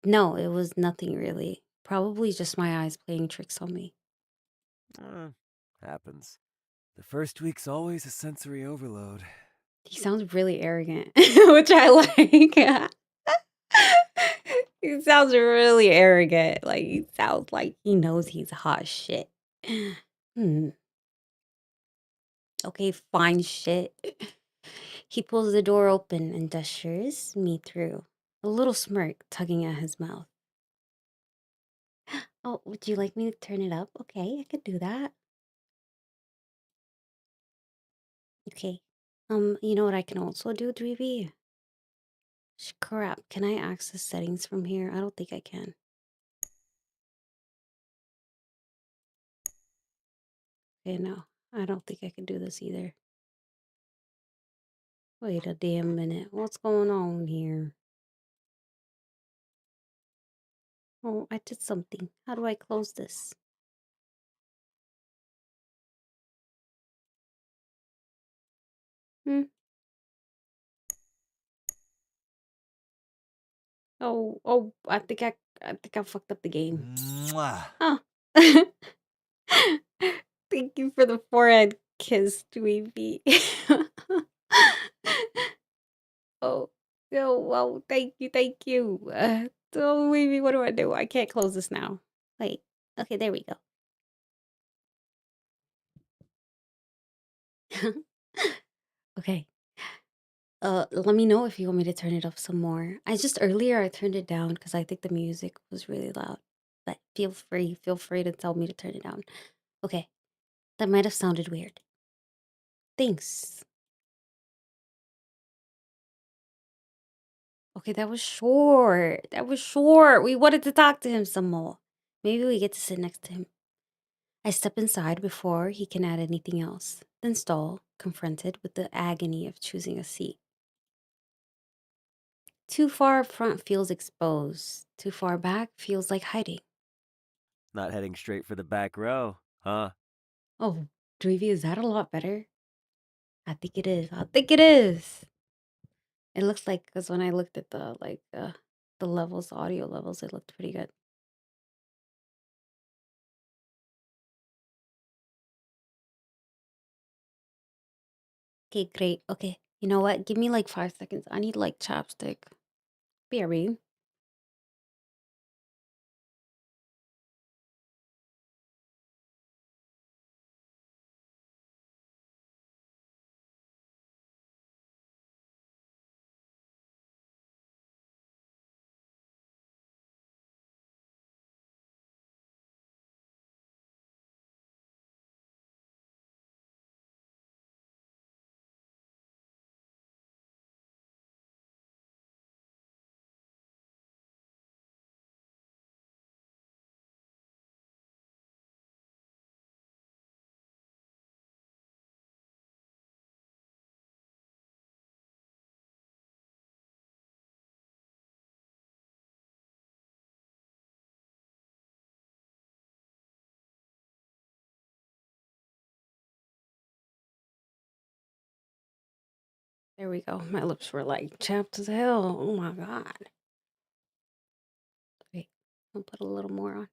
No, it was nothing really. Probably just my eyes playing tricks on me. Happens. The first week's always a sensory overload. He sounds really arrogant, which I like. He sounds really arrogant. Like, he sounds like he knows he's hot shit. Hmm. Okay, fine shit. He pulls the door open and gestures me through, a little smirk tugging at his mouth. Oh, would you like me to turn it up? Okay, I could do that. Okay. You know what I can also do, 3V? Crap, can I access settings from here? I don't think I can. Okay, no. I don't think I can do this either. Wait a damn minute. What's going on here? Oh, I did something. How do I close this? Hmm. Oh, I think I fucked up the game. Mwah. Oh. Thank you for the forehead kiss, Dweeby. Oh, oh, well, thank you. So, Dweeby, what do I do? I can't close this now. Wait. Okay, there we go. Okay. Let me know if you want me to turn it up some more. Earlier I turned it down because I think the music was really loud. But feel free to tell me to turn it down. Okay, that might have sounded weird. Thanks. Okay, that was short. That was short. We wanted to talk to him some more. Maybe we get to sit next to him. I step inside before he can add anything else, then stall, confronted with the agony of choosing a seat. Too far up front feels exposed. Too far back feels like hiding. Not heading straight for the back row, huh? Oh, Dweevy, is that a lot better? I think it is. I think it is. It looks like because when I looked at the levels, the audio levels, it looked pretty good. Okay, great. Okay, you know what? Give me like 5 seconds. I need like chapstick. BRB. There we go. My lips were like chapped as hell. Oh my god. Wait, I'll put a little more on.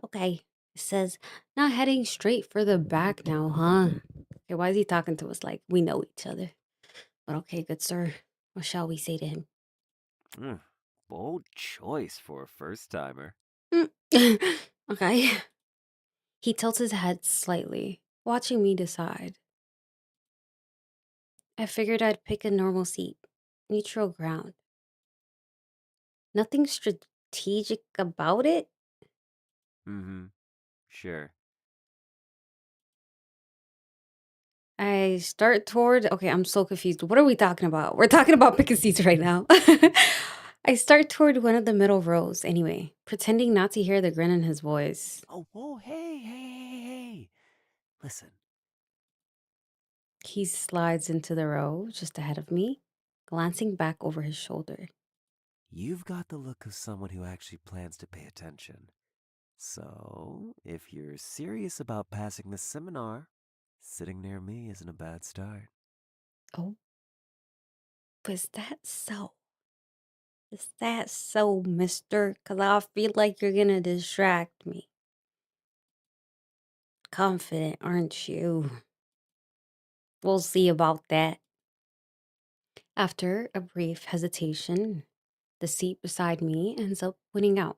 Okay. It says, not heading straight for the back now, huh? Okay, why is he talking to us like we know each other? But okay, good sir. What shall we say to him? Mm, bold choice for a first timer. Mm. Okay. He tilts his head slightly, watching me decide. I figured I'd pick a normal seat, neutral ground. Nothing strategic about it. Mm-hmm. Sure. I start toward. Okay, I'm so confused. What are we talking about? We're talking about picking seats right now. I start toward one of the middle rows anyway, pretending not to hear the grin in his voice. Oh, whoa, hey. Listen, He slides into the row just ahead of me, glancing back over his shoulder. you've got the look of someone who actually plans to pay attention. So, if you're serious about passing this seminar, sitting near me isn't a bad start. Oh, is that so? Is that so, mister? Because I feel like you're going to distract me. Confident, aren't you? We'll see about that. After a brief hesitation, the seat beside me ends up winning out.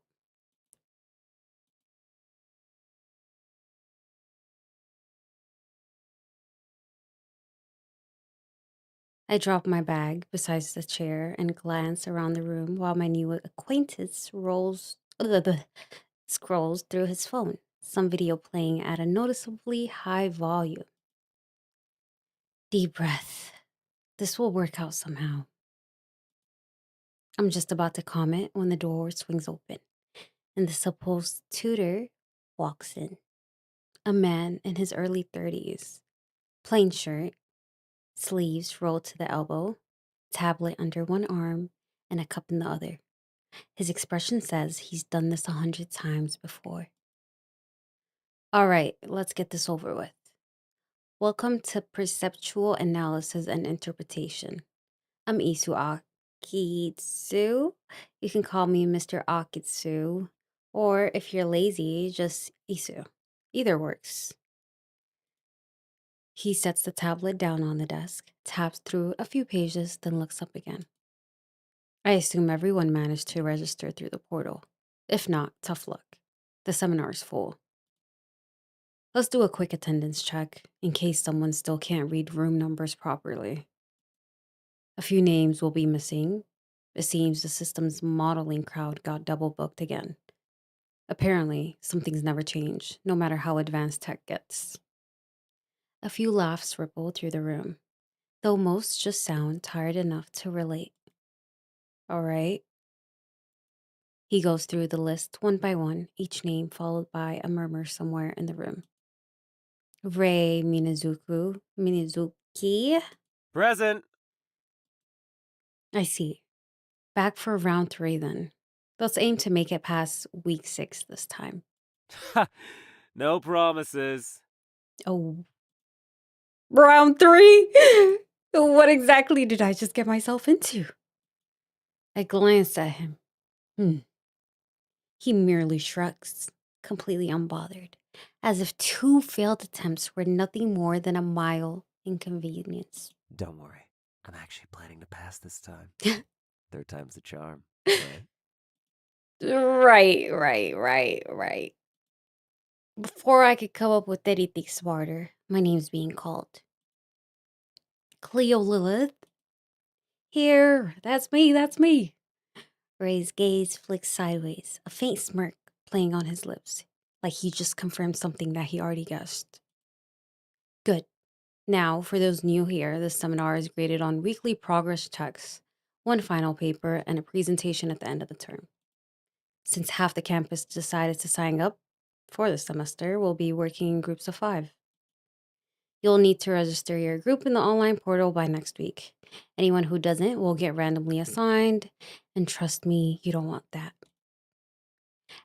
I drop my bag beside the chair and glance around the room while my new acquaintance scrolls through his phone, some video playing at a noticeably high volume. Deep breath. This will work out somehow. I'm just about to comment when the door swings open and the supposed tutor walks in. A man in his early 30s, plain shirt, sleeves rolled to the elbow, tablet under one arm, and a cup in the other. His expression says he's done this 100 times before. All right, let's get this over with. Welcome to Perceptual Analysis and Interpretation. I'm Isu Akitsu. You can call me Mr. Akitsu, or if you're lazy, just Isu. Either works. He sets the tablet down on the desk, taps through a few pages, then looks up again. I assume everyone managed to register through the portal. If not, tough luck. The seminar is full. Let's do a quick attendance check in case someone still can't read room numbers properly. A few names will be missing. It seems the system's modeling crowd got double booked again. Apparently, some things never change, no matter how advanced tech gets. A few laughs ripple through the room, though most just sound tired enough to relate. All right. He goes through the list one by one, each name followed by a murmur somewhere in the room. Rei Minazuki. Present! I see. Back for round 3 then. Let's aim to make it past week 6 this time. No promises. Oh, round 3? What exactly did I just get myself into? I glance at him. He merely shrugs, completely unbothered, as if 2 failed attempts were nothing more than a mild inconvenience. Don't worry, I'm actually planning to pass this time. Third time's the charm, right? Right. Before I could come up with anything smarter, my name's being called. Cleo Lilith? Here, that's me. Ray's gaze flicks sideways, a faint smirk playing on his lips, like he just confirmed something that he already guessed. Good. Now, for those new here, this seminar is graded on weekly progress checks, one final paper, and a presentation at the end of the term. Since half the campus decided to sign up for the semester, we'll be working in groups of 5. You'll need to register your group in the online portal by next week. Anyone who doesn't will get randomly assigned, and trust me, you don't want that.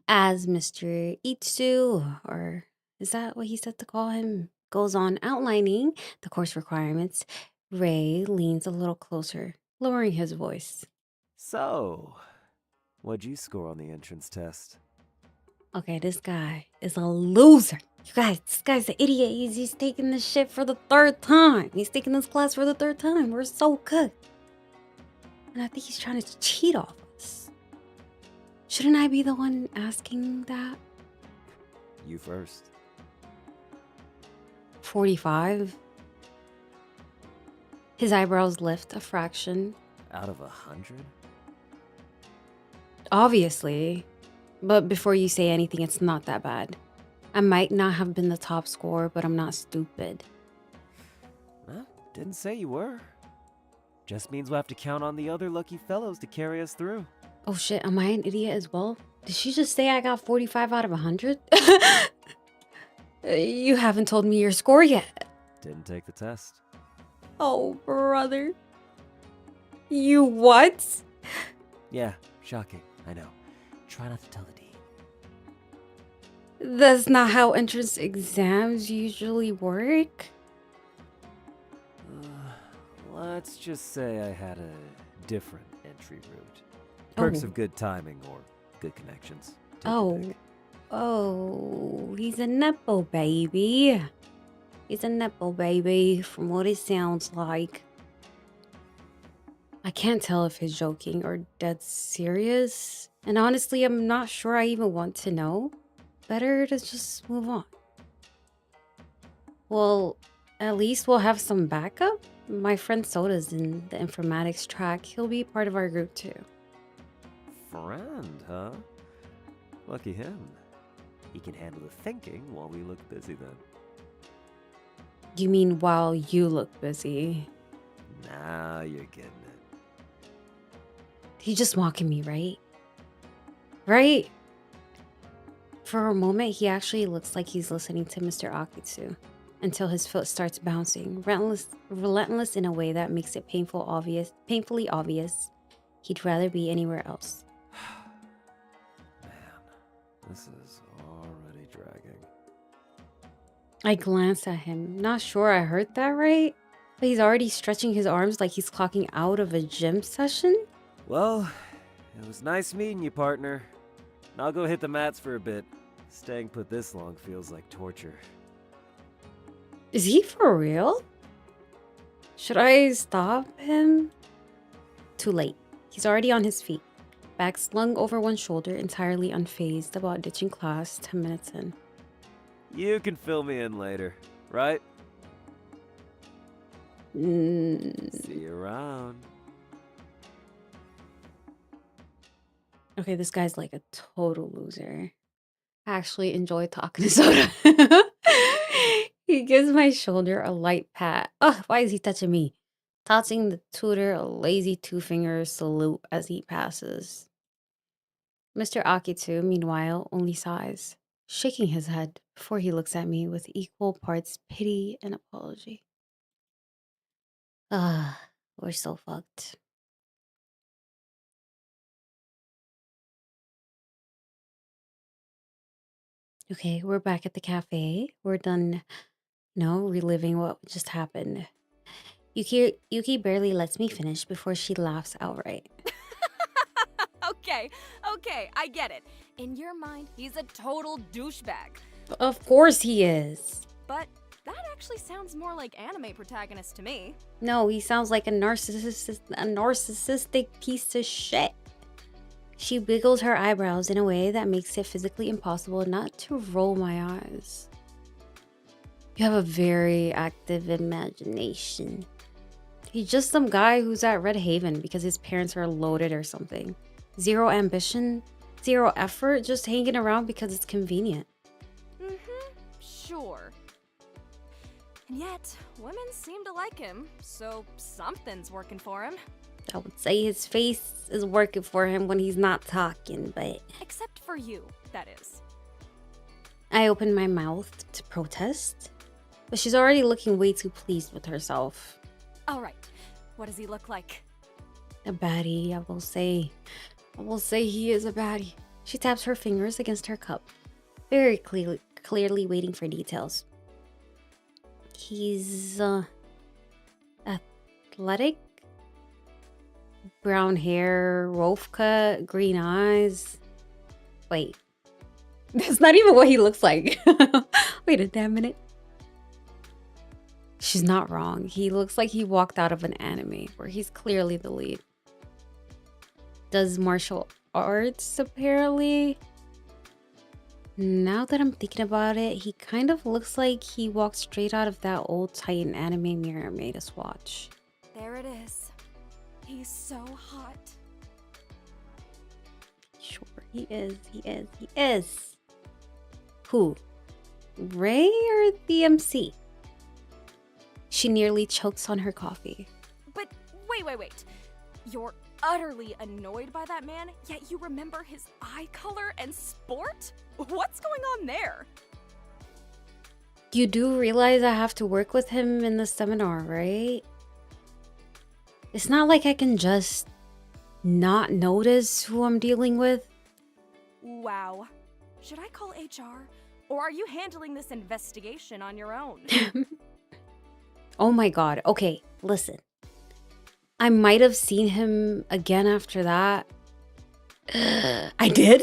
As Mr. Itsu, or is that what he said to call him, goes on outlining the course requirements, Ray leans a little closer, lowering his voice. So, what'd you score on the entrance test? Okay, this guy is a loser. You guys, this guy's an idiot. He's taking this shit for the third time. He's taking this class for the third time. We're so good. And I think he's trying to cheat off us. Shouldn't I be the one asking that? You first. 45. His eyebrows lift a fraction. Out of 100? Obviously. But before you say anything, it's not that bad. I might not have been the top scorer, but I'm not stupid. Well, didn't say you were. Just means we'll have to count on the other lucky fellows to carry us through. Oh shit, am I an idiot as well? Did she just say I got 45 out of 100? You haven't told me your score yet. Didn't take the test. Oh, brother. You what? Yeah, shocking. I know. Try not to tell the dean. That's not how entrance exams usually work. Let's just say I had a different entry route. Perks Oh. of good timing or good connections. Take your Oh. pick. Oh, he's a Nepo baby. He's a Nepo baby, from what it sounds like. I can't tell if he's joking or dead serious. And honestly, I'm not sure I even want to know. Better to just move on. Well, at least we'll have some backup. My friend Soda's in the informatics track. He'll be part of our group too. Friend, huh? Lucky him. He can handle the thinking while we look busy then. You mean while you look busy? Now you're getting it. He's just mocking me, right? Right? For a moment, he actually looks like he's listening to Mr. Akitsu until his foot starts bouncing, relentless in a way that makes it painfully obvious. He'd rather be anywhere else. Man, this is already dragging. I glanced at him, not sure I heard that right, but he's already stretching his arms like he's clocking out of a gym session. Well, it was nice meeting you, partner. I'll go hit the mats for a bit. Staying put this long feels like torture. Is he for real? Should I stop him? Too late. He's already on his feet, back slung over one shoulder, entirely unfazed about ditching class 10 minutes in. You can fill me in later, right? See you around. Okay, this guy's like a total loser. I actually enjoy talking to Soda. He gives my shoulder a light pat. Ugh, why is he touching me? Tossing the tutor a lazy two-finger salute as he passes. Mr. Akitsu, meanwhile, only sighs, shaking his head before he looks at me with equal parts pity and apology. Ah, we're so fucked. Okay, we're back at the cafe. We're done, reliving what just happened. Yuki barely lets me finish before she laughs outright. Okay, I get it. In your mind, he's a total douchebag. Of course he is. But that actually sounds more like anime protagonist to me. No, he sounds like a narcissistic piece of shit. She wiggles her eyebrows in a way that makes it physically impossible not to roll my eyes. You have a very active imagination. He's just some guy who's at Red Haven because his parents are loaded or something. Zero ambition, zero effort, just hanging around because it's convenient. Sure. And yet, women seem to like him, so something's working for him. I would say his face is working for him when he's not talking, but... Except for you, that is. I open my mouth to protest, but she's already looking way too pleased with herself. Alright, what does he look like? A baddie, I will say. I will say he is a baddie. She taps her fingers against her cup, very clearly waiting for details. He's, athletic? Brown hair, wolf cut, green eyes. Wait, That's not even what he looks like. Wait a damn minute. She's not wrong. He looks like he walked out of an anime where he's clearly the lead. Does martial arts, apparently. Now that I'm thinking about it, he kind of looks like he walked straight out of that old Titan anime Mira made us watch. There it is. He's so hot. Sure, he is. He is. He is. Who? Ray or the MC? She nearly chokes on her coffee. But wait. You're utterly annoyed by that man, yet you remember his eye color and sport? What's going on there? You do realize I have to work with him in the seminar, right? It's not like I can just not notice who I'm dealing with. Wow. Should I call HR? Or are you handling this investigation on your own? Oh my god. Okay, listen. I might have seen him again after that. I did?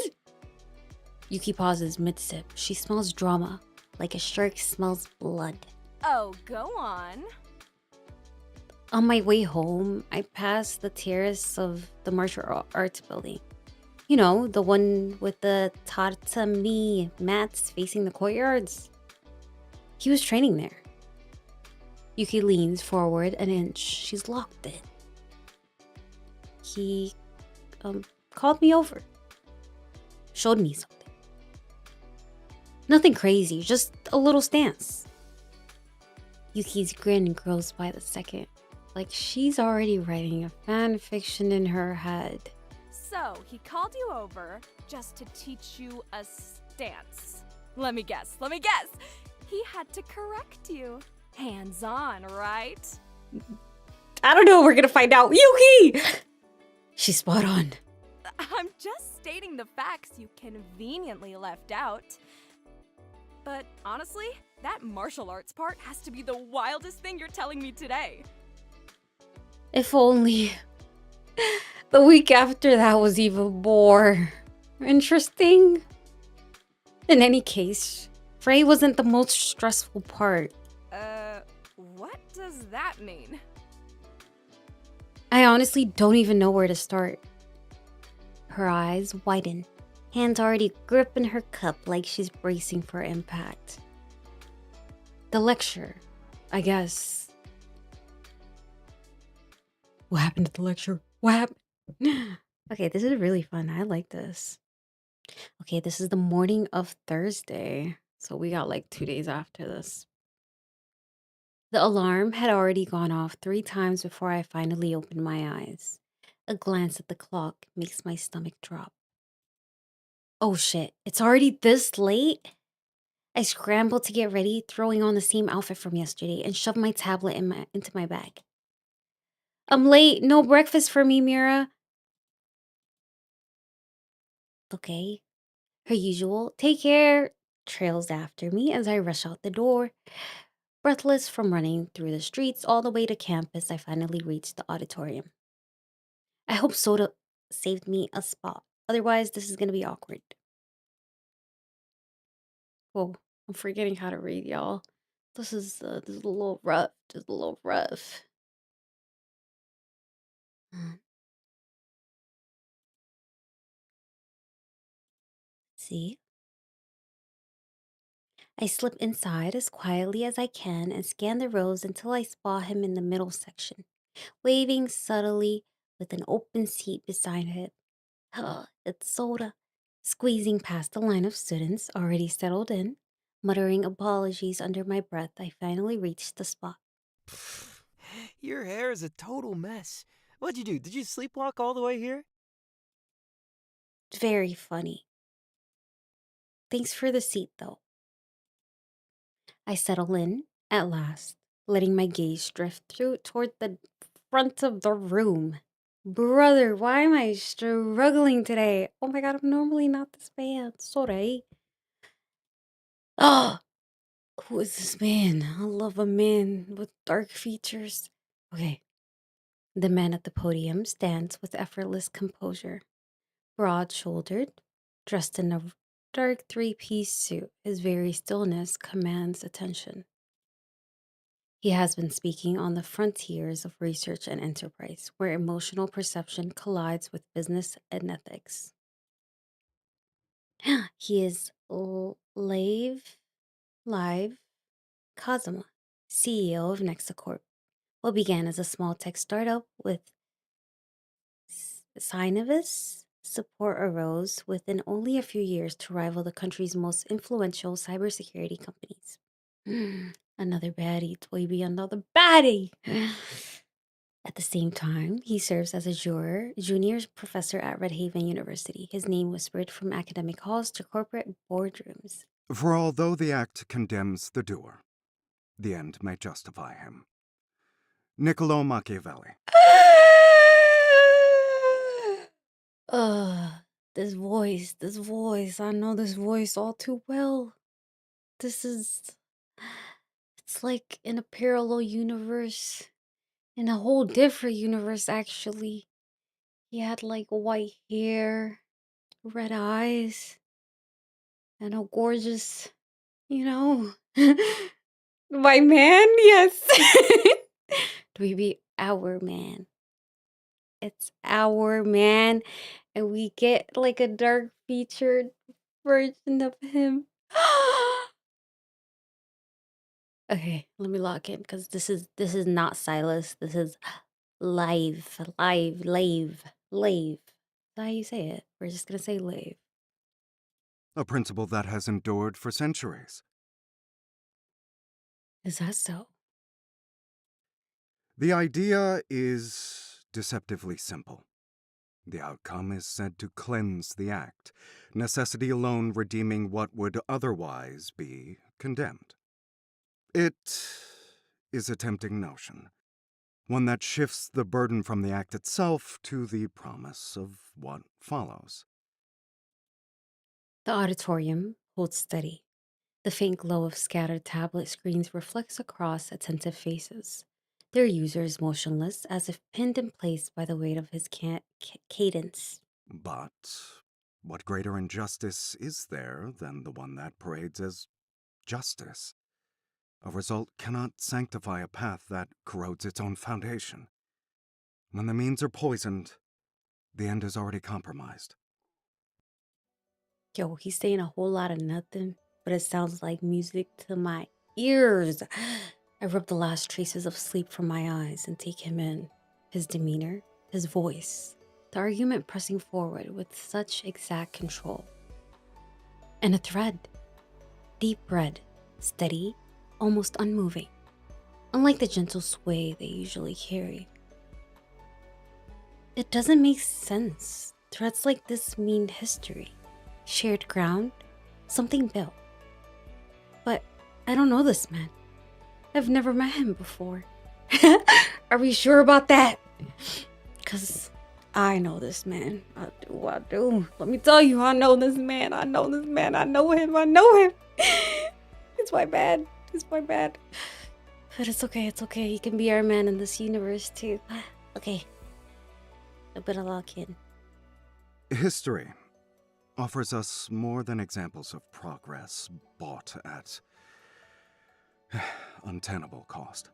Yuki pauses mid-sip. She smells drama, like a shark smells blood. Oh, go on. On my way home, I passed the terrace of the martial arts building. You know, the one with the tatami mats facing the courtyards. He was training there. Yuki leans forward an inch. She's locked in. He called me over. Showed me something. Nothing crazy, just a little stance. Yuki's grin grows by the second, like she's already writing a fan fiction in her head. So, he called you over just to teach you a stance. Let me guess. He had to correct you. Hands on, right? I don't know, we're gonna find out. Yuki! She's spot on. I'm just stating the facts you conveniently left out. But honestly, that martial arts part has to be the wildest thing you're telling me today. If only the week after that was even more interesting. In any case, Frey wasn't the most stressful part. What does that mean? I honestly don't even know where to start. Her eyes widen, hands already gripping her cup like she's bracing for impact. The lecture, I guess. What happened at the lecture? What happened? Okay, this is really fun. I like this. Okay, this is the morning of Thursday. So we got like 2 days after this. The alarm had already gone off 3 times before I finally opened my eyes. A glance at the clock makes my stomach drop. Oh shit, it's already this late? I scrambled to get ready, throwing on the same outfit from yesterday, and shoved my tablet into my bag. I'm late, no breakfast for me, Mira. Okay. Her usual, take care, trails after me as I rush out the door. Breathless from running through the streets all the way to campus, I finally reached the auditorium. I hope Soda saved me a spot. Otherwise, this is going to be awkward. Whoa, I'm forgetting how to read, y'all. This is a little rough. Just a little rough. See? I slip inside as quietly as I can and scan the rows until I spot him in the middle section, waving subtly with an open seat beside him. It's Soda. Squeezing past the line of students already settled in, muttering apologies under my breath, I finally reached the spot. Your hair is a total mess. What'd you do? Did you sleepwalk all the way here? Very funny. Thanks for the seat, though. I settle in, at last, letting my gaze drift toward the front of the room. Brother, why am I struggling today? Oh my god, I'm normally not this bad. Sorry. Oh, who is this man? I love a man with dark features. Okay. The man at the podium stands with effortless composure, broad shouldered, dressed in a dark three-piece suit, his very stillness commands attention. He has been speaking on the frontiers of research and enterprise, where emotional perception collides with business and ethics. He is Live Kazuma, CEO of Nexacorp. What began as a small tech startup with Synovis support arose within only a few years to rival the country's most influential cybersecurity companies. Another baddie, Toyby, another baddie. At the same time, he serves as a junior professor at Redhaven University. His name whispered from academic halls to corporate boardrooms. For although the act condemns the doer, the end may justify him. Niccolo Machiavelli. Ugh, this voice. I know this voice all too well. This is. It's like in a parallel universe. In a whole different universe, actually. He had like white hair, red eyes, and a gorgeous, you know. My man, yes. Dweeby, our man. It's our man. And we get like a dark featured version of him. Okay, let me lock in because this is not Silas. This is Lave. That's how you say it. We're just gonna say Lave. A principle that has endured for centuries. Is that so? The idea is deceptively simple. The outcome is said to cleanse the act, necessity alone redeeming what would otherwise be condemned. It is a tempting notion, one that shifts the burden from the act itself to the promise of what follows. The auditorium holds steady. The faint glow of scattered tablet screens reflects across attentive faces, their users motionless as if pinned in place by the weight of his cadence. But what greater injustice is there than the one that parades as justice? A result cannot sanctify a path that corrodes its own foundation. When the means are poisoned, the end is already compromised. Yo, he's saying a whole lot of nothing, but it sounds like music to my ears. I rub the last traces of sleep from my eyes and take him in. His demeanor, his voice, the argument pressing forward with such exact control. And a thread, deep red, steady, almost unmoving, unlike the gentle sway they usually carry. It doesn't make sense. Threads like this mean history, shared ground, something built. But I don't know this man. I've never met him before. Are we sure about that? Because I know this man. I do. Let me tell you, I know this man. I know him. It's my bad. But it's okay. He can be our man in this universe too. Okay. I better lock in. History offers us more than examples of progress bought at untenable cost.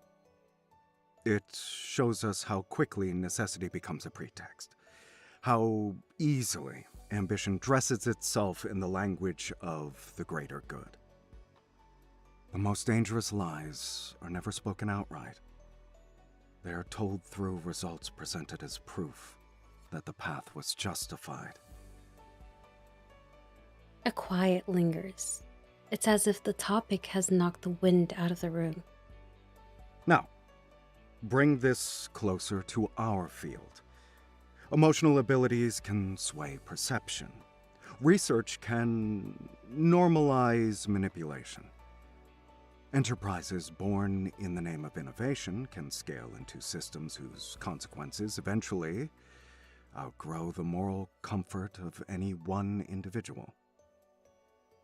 It shows us how quickly necessity becomes a pretext, how easily ambition dresses itself in the language of the greater good. The most dangerous lies are never spoken outright. They are told through results presented as proof that the path was justified. A quiet lingers. It's as if the topic has knocked the wind out of the room. Now, bring this closer to our field. Emotional abilities can sway perception. Research can normalize manipulation. Enterprises born in the name of innovation can scale into systems whose consequences eventually outgrow the moral comfort of any one individual.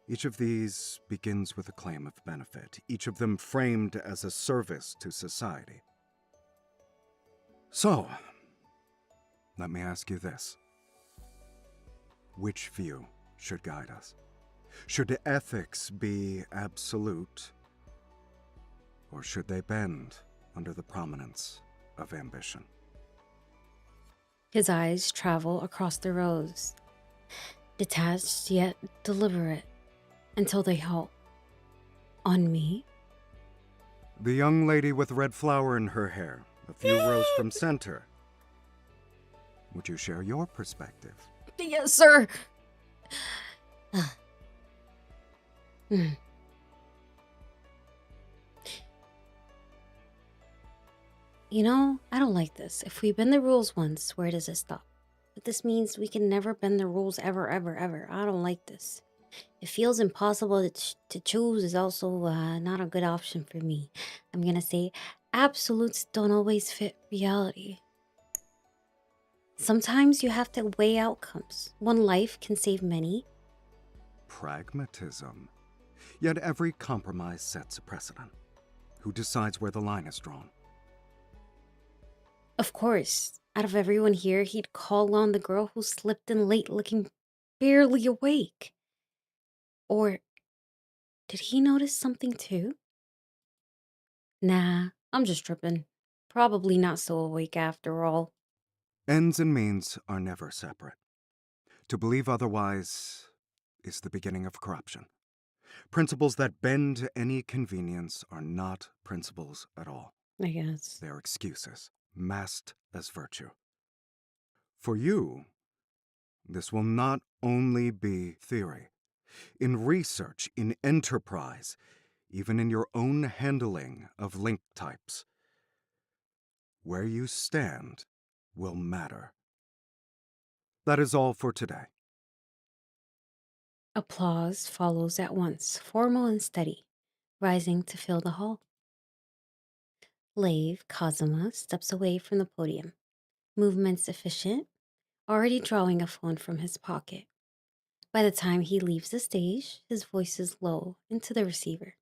Each of these begins with a claim of benefit, each of them framed as a service to society. So, let me ask you this. Which view should guide us? Should ethics be absolute, or should they bend under the prominence of ambition? His eyes travel across the rows, detached yet deliberate, until they halt. On me? The young lady with red flower in her hair, a few rows from center. Would you share your perspective? Yes, sir. Hmm. You know, I don't like this. If we bend the rules once, where does it stop? But this means we can never bend the rules ever, ever, ever. I don't like this. It feels impossible to choose is also not a good option for me. I'm gonna say absolutes don't always fit reality. Sometimes you have to weigh outcomes. One life can save many. Pragmatism. Yet every compromise sets a precedent. Who decides where the line is drawn? Of course, out of everyone here, he'd call on the girl who slipped in late looking barely awake. Or did he notice something too? Nah, I'm just tripping. Probably not so awake after all. Ends and means are never separate. To believe otherwise is the beginning of corruption. Principles that bend to any convenience are not principles at all. I guess. They are excuses, masked as virtue. For you, this will not only be theory. In research, in enterprise, even in your own handling of link types, where you stand will matter. That is all for today. Applause follows at once, formal and steady, rising to fill the hall. Lave Kazuma steps away from the podium, movements efficient, already drawing a phone from his pocket. By the time he leaves the stage, his voice is low into the receiver.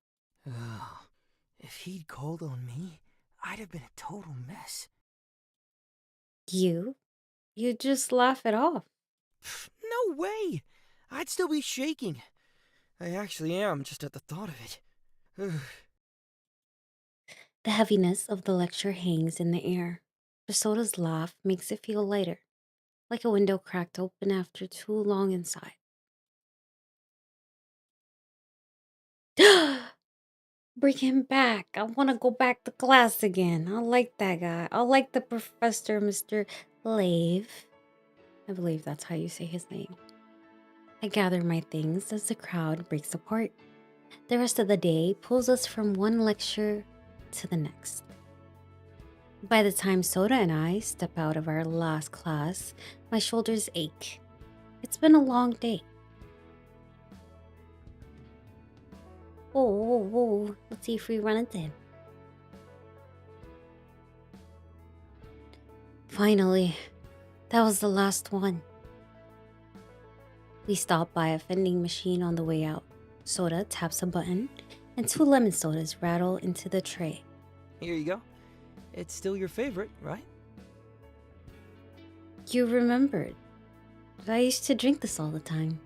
Ugh. If he'd called on me, I'd have been a total mess. You just laugh it off. No way! I'd still be shaking. I actually am, just at the thought of it. Ugh. The heaviness of the lecture hangs in the air. Basoda's laugh makes it feel lighter, like a window cracked open after too long inside. Bring him back. I want to go back to class again. I like that guy. I like the professor, Mr. Lave. I believe that's how you say his name. I gather my things as the crowd breaks apart. The rest of the day pulls us from one lecture to the next. By the time Soda and I step out of our last class, my shoulders ache. It's been a long day. Whoa, whoa, whoa. Let's see if we run into him. Finally, that was the last one. We stop by a vending machine on the way out. Soda taps a button, and 2 lemon sodas rattle into the tray. Here you go. It's still your favorite, right? You remembered. I used to drink this all the time.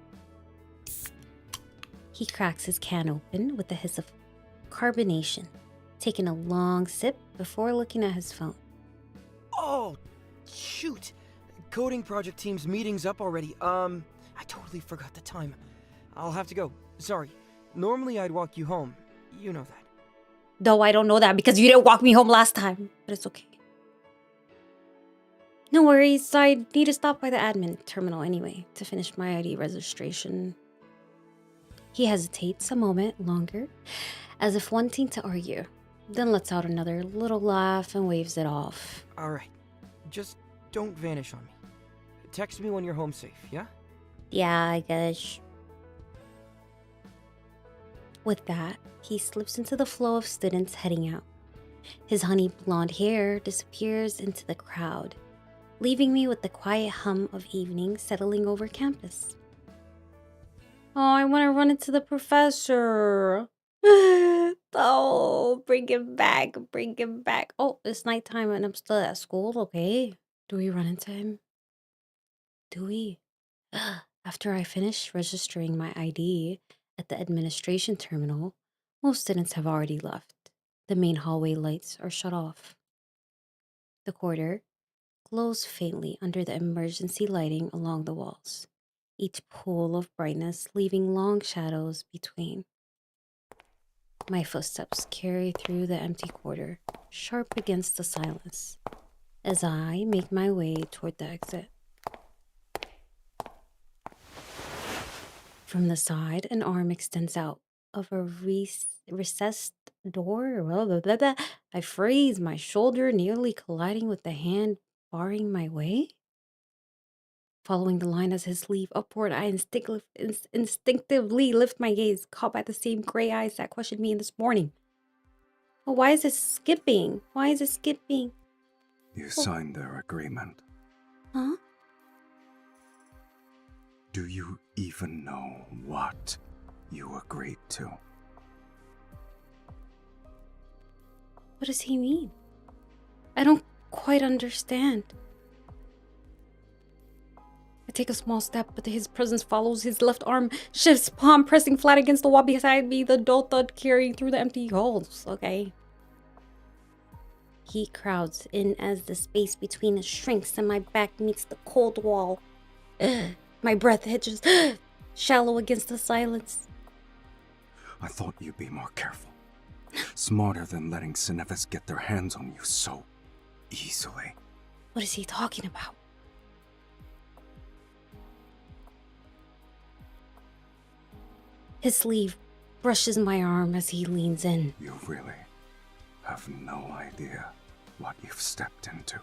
He cracks his can open with a hiss of carbonation, taking a long sip before looking at his phone. Oh, shoot. Coding project team's meeting's up already. I totally forgot the time. I'll have to go. Sorry. Normally I'd walk you home. You know that. Though I don't know that because you didn't walk me home last time, but it's okay. No worries, I need to stop by the admin terminal anyway to finish my ID registration. He hesitates a moment longer, as if wanting to argue, then lets out another little laugh and waves it off. Alright. Just don't vanish on me. Text me when you're home safe, yeah? Yeah, I guess. With that, he slips into the flow of students heading out. His honey blonde hair disappears into the crowd, leaving me with the quiet hum of evening settling over campus. Oh, I want to run into the professor. Oh, bring him back, bring him back. Oh, it's nighttime and I'm still at school, okay? Do we run into him? Do we? After I finish registering my ID at the administration terminal, most students have already left. The main hallway lights are shut off. The corridor glows faintly under the emergency lighting along the walls, each pool of brightness leaving long shadows between. My footsteps carry through the empty corridor, sharp against the silence, as I make my way toward the exit. From the side, an arm extends out of a recessed door. Blah, blah, blah, blah. I freeze, my shoulder nearly colliding with the hand barring my way. Following the line as his leave upward, I instinctively lift my gaze, caught by the same gray eyes that questioned me this morning. Oh, why is it skipping? Why is it skipping? You signed their agreement. Huh? Do you even know what you agreed to? What does he mean? I don't quite understand. I take a small step, but his presence follows. His left arm shifts, palm pressing flat against the wall beside me, the dull thud carrying through the empty halls. Okay. He crowds in as the space between us shrinks and my back meets the cold wall. My breath hitches shallow against the silence. I thought you'd be more careful. Smarter than letting Cinevis get their hands on you so easily. What is he talking about? His sleeve brushes my arm as he leans in. You really have no idea what you've stepped into.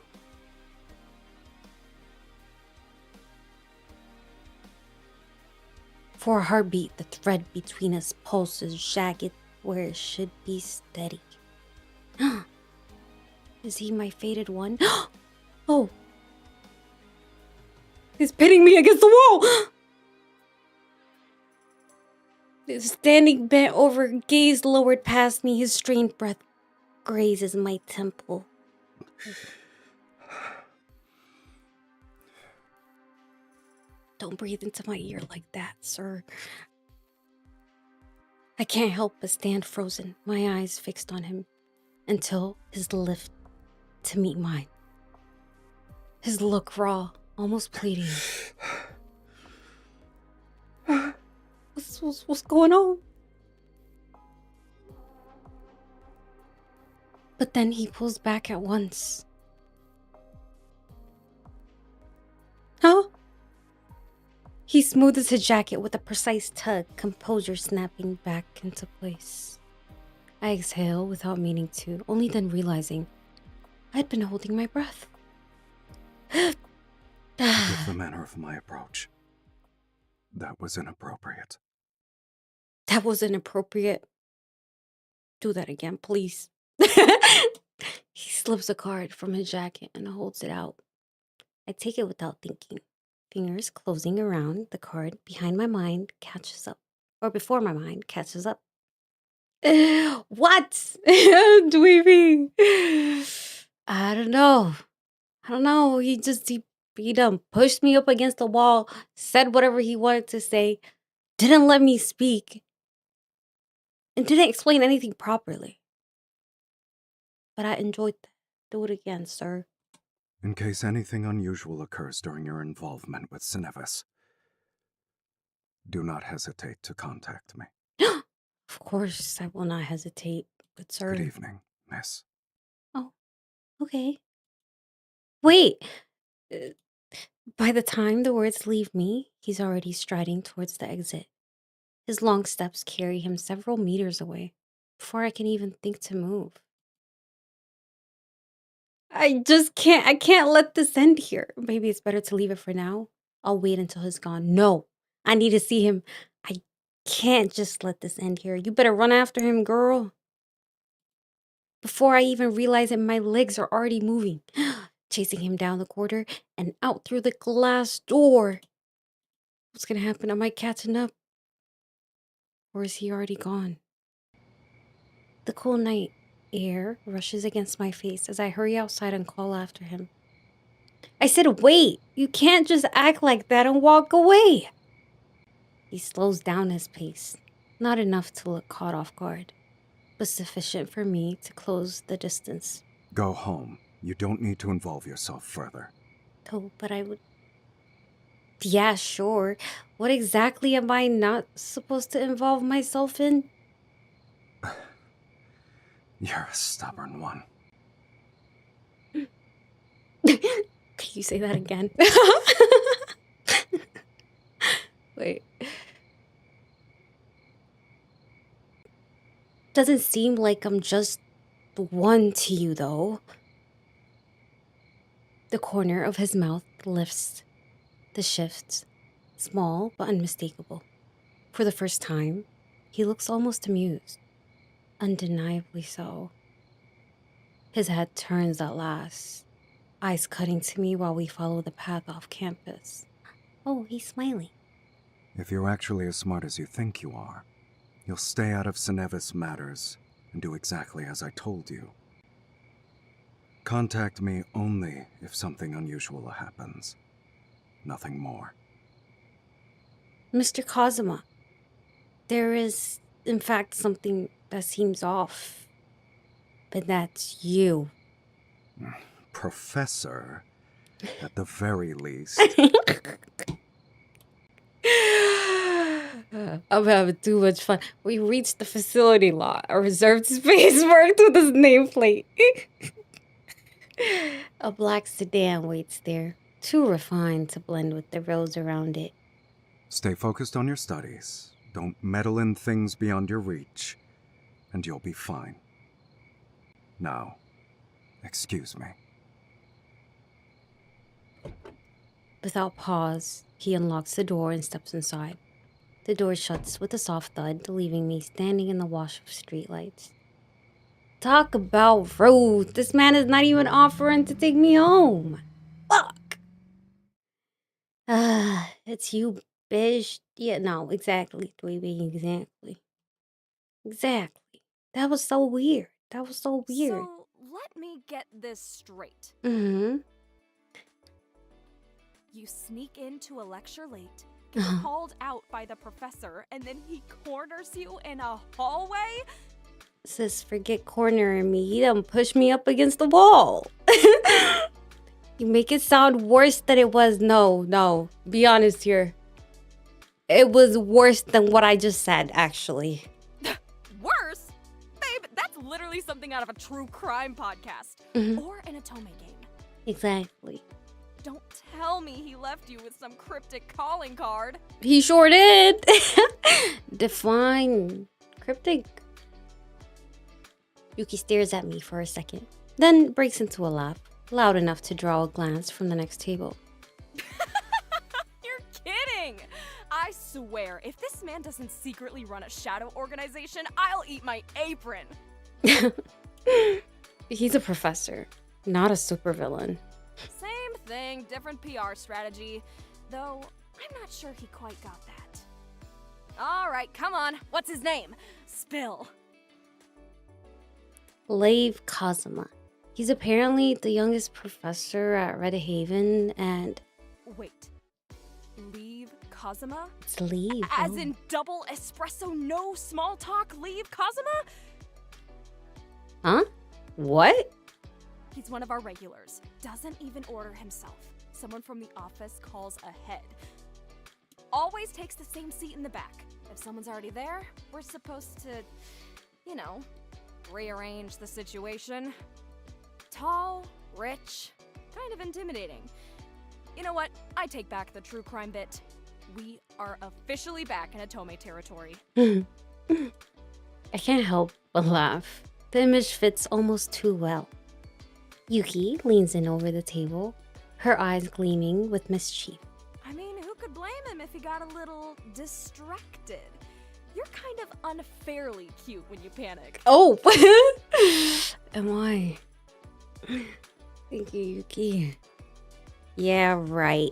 For a heartbeat, the thread between us pulses jagged where it should be steady. Is he my fated one? Oh! He's pinning me against the wall! Standing bent over, gaze lowered past me, his strained breath grazes my temple. Don't breathe into my ear like that, sir. I can't help but stand frozen, my eyes fixed on him, until his lift to meet mine. His look raw, almost pleading. What's going on? But then he pulls back at once. Huh? He smooths his jacket with a precise tug, composure snapping back into place. I exhale without meaning to, only then realizing I'd been holding my breath. With the manner of my approach, that was inappropriate. That was inappropriate. Do that again, please. He slips a card from his jacket and holds it out. I take it without thinking. Fingers closing around the card behind my mind catches up. Or before my mind catches up. What? Dweeby. I don't know. He done pushed me up against the wall, said whatever he wanted to say, didn't let me speak, and didn't explain anything properly. But I enjoyed that. Do it again, sir. In case anything unusual occurs during your involvement with Cinevis, do not hesitate to contact me. Of course, I will not hesitate, good sir. Good evening, miss. Oh, okay. Wait. By the time the words leave me, he's already striding towards the exit. His long steps carry him several meters away before I can even think to move. I can't let this end here. Maybe it's better to leave it for now. I'll wait until he's gone. No, I need to see him. I can't just let this end here. You better run after him, girl. Before I even realize it, my legs are already moving, chasing him down the corridor and out through the glass door. What's gonna happen? Am I catching up? Or is he already gone? The cool night air rushes against my face as I hurry outside and call after him. I said, wait! You can't just act like that and walk away! He slows down his pace, not enough to look caught off guard, but sufficient for me to close the distance. Go home. You don't need to involve yourself further. Oh, but I would... Yeah, sure. What exactly am I not supposed to involve myself in? You're a stubborn one. Can you say that again? Wait. Doesn't seem like I'm just one to you, though. The corner of his mouth lifts. The shifts, small but unmistakable. For the first time, he looks almost amused. Undeniably so. His head turns at last, eyes cutting to me while we follow the path off campus. Oh, he's smiling. If you're actually as smart as you think you are, you'll stay out of Senevis matters and do exactly as I told you. Contact me only if something unusual happens. Nothing more. Mr. Kazuma, there is, in fact, something that seems off. But that's you. Professor, at the very least. I'm having too much fun. We reached the facility lot. A reserved space marked with his nameplate. A black sedan waits there, too refined to blend with the roads around it. Stay focused on your studies. Don't meddle in things beyond your reach, and you'll be fine. Now, excuse me. Without pause, he unlocks the door and steps inside. The door shuts with a soft thud, leaving me standing in the wash of streetlights. Talk about rude. This man is not even offering to take me home. Fuck. It's you, bitch. Yeah, no, exactly, Dweeby, exactly. Exactly. That was so weird. That was so weird. So, let me get this straight. Mm-hmm. You sneak into a lecture late, get called out by the professor, and then he corners you in a hallway? Sis, forget cornering me. He done pushed me up against the wall. You make it sound worse than it was. No. Be honest here. It was worse than what I just said, actually. Worse? Babe, that's literally something out of a true crime podcast. Or an Atome game. Exactly. Don't tell me he left you with some cryptic calling card. He sure did. Define cryptic. Yuki stares at me for a second, then breaks into a laugh, loud enough to draw a glance from the next table. You're kidding! I swear, if this man doesn't secretly run a shadow organization, I'll eat my apron. He's a professor, not a supervillain. Same thing, different PR strategy. Though, I'm not sure he quite got that. Alright, come on. What's his name? Spill. Lave Kazuma. He's apparently the youngest professor at Red Haven, and... Wait. Leave Kazuma? It's Leave. As in double espresso, no small talk, leave Kazuma? Huh? What? He's one of our regulars. Doesn't even order himself. Someone from the office calls ahead. Always takes the same seat in the back. If someone's already there, we're supposed to, you know, rearrange the situation. Tall, rich, kind of intimidating. You know what? I take back the true crime bit. We are officially back in Atome territory. I can't help but laugh. The image fits almost too well. Yuki leans in over the table, her eyes gleaming with mischief. I mean, who could blame him if he got a little distracted? You're kind of unfairly cute when you panic. Oh! Am I? Thank you, Yuki. Yeah, right.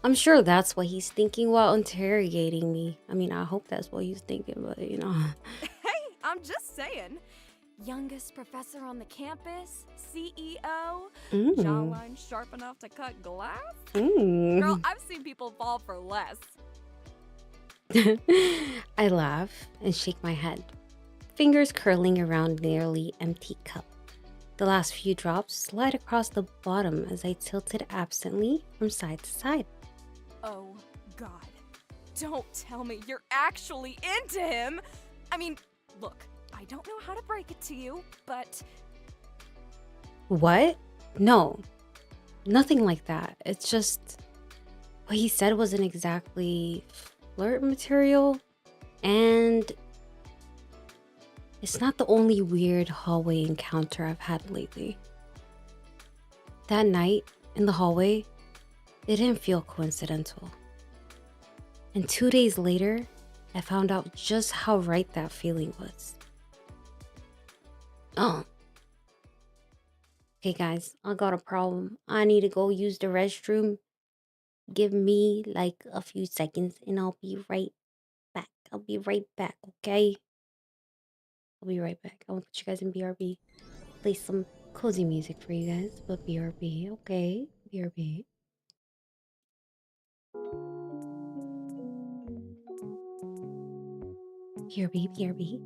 I'm sure that's what he's thinking while interrogating me. I mean, I hope that's what he's thinking, but you know. Hey, I'm just saying. Youngest professor on the campus, CEO, jawline sharp enough to cut glass. Girl, I've seen people fall for less. I laugh and shake my head, fingers curling around nearly empty cup. The last few drops slide across the bottom as I tilt it absently from side to side. Oh, God. Don't tell me you're actually into him! I mean, look, I don't know how to break it to you, but What? No, nothing like that. It's just what he said wasn't exactly flirt material, and it's not the only weird hallway encounter I've had lately. That night in the hallway, it didn't feel coincidental. And 2 days later, I found out just how right that feeling was. Oh. Okay, guys, I got a problem. I need to go use the restroom. Give me like a few seconds and I'll be right back. I'll be right back, okay? I'll be right back. I want to put you guys in BRB. Play some cozy music for you guys, but BRB, okay? BRB. BRB, BRB.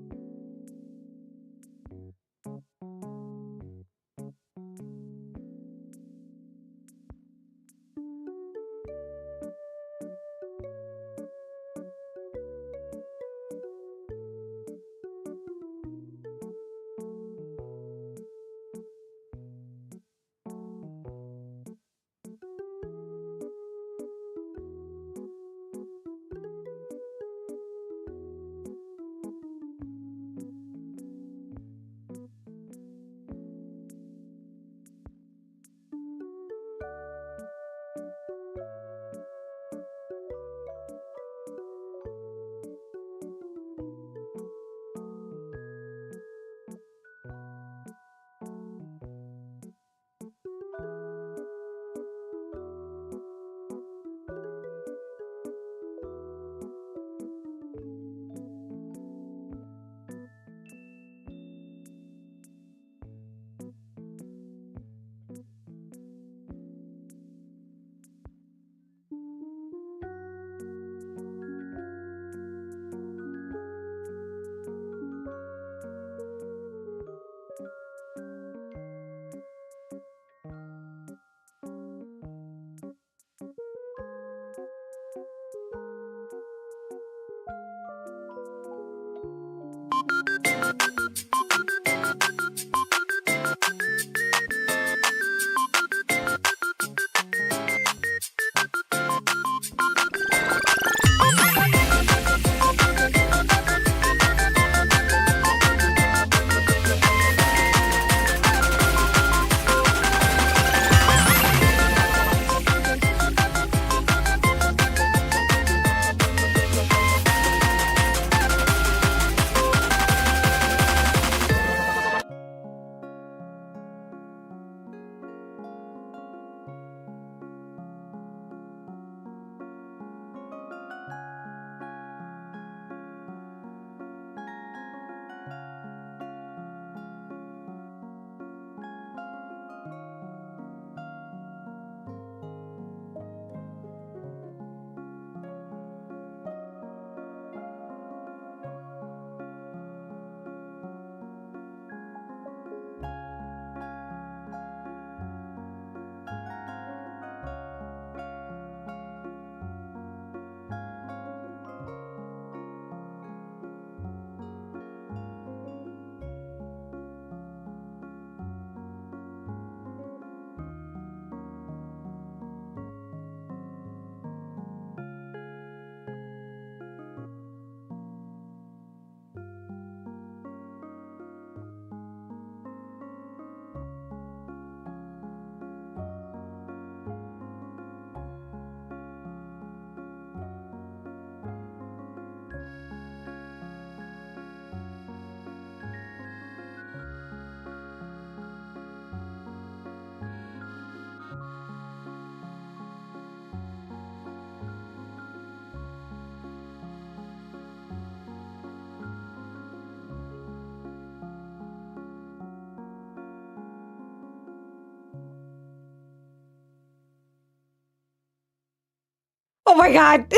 my god!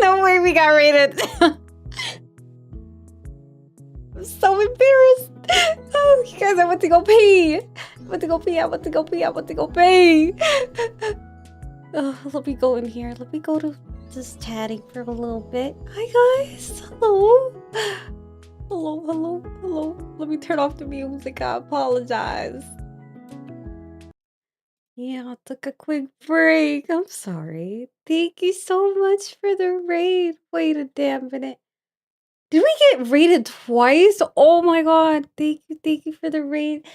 No way we got rated. I'm so embarrassed. Oh, you guys, I went to go pee. I went to go pee. Let me go in here. Let me go to just chatting for a little bit. Hi, guys. Hello. Hello. Let me turn off the music. I apologize. Yeah, I took a quick break. I'm sorry. Thank you so much for the raid. Wait a damn minute. Did we get rated twice? Oh my god. Thank you for the raid.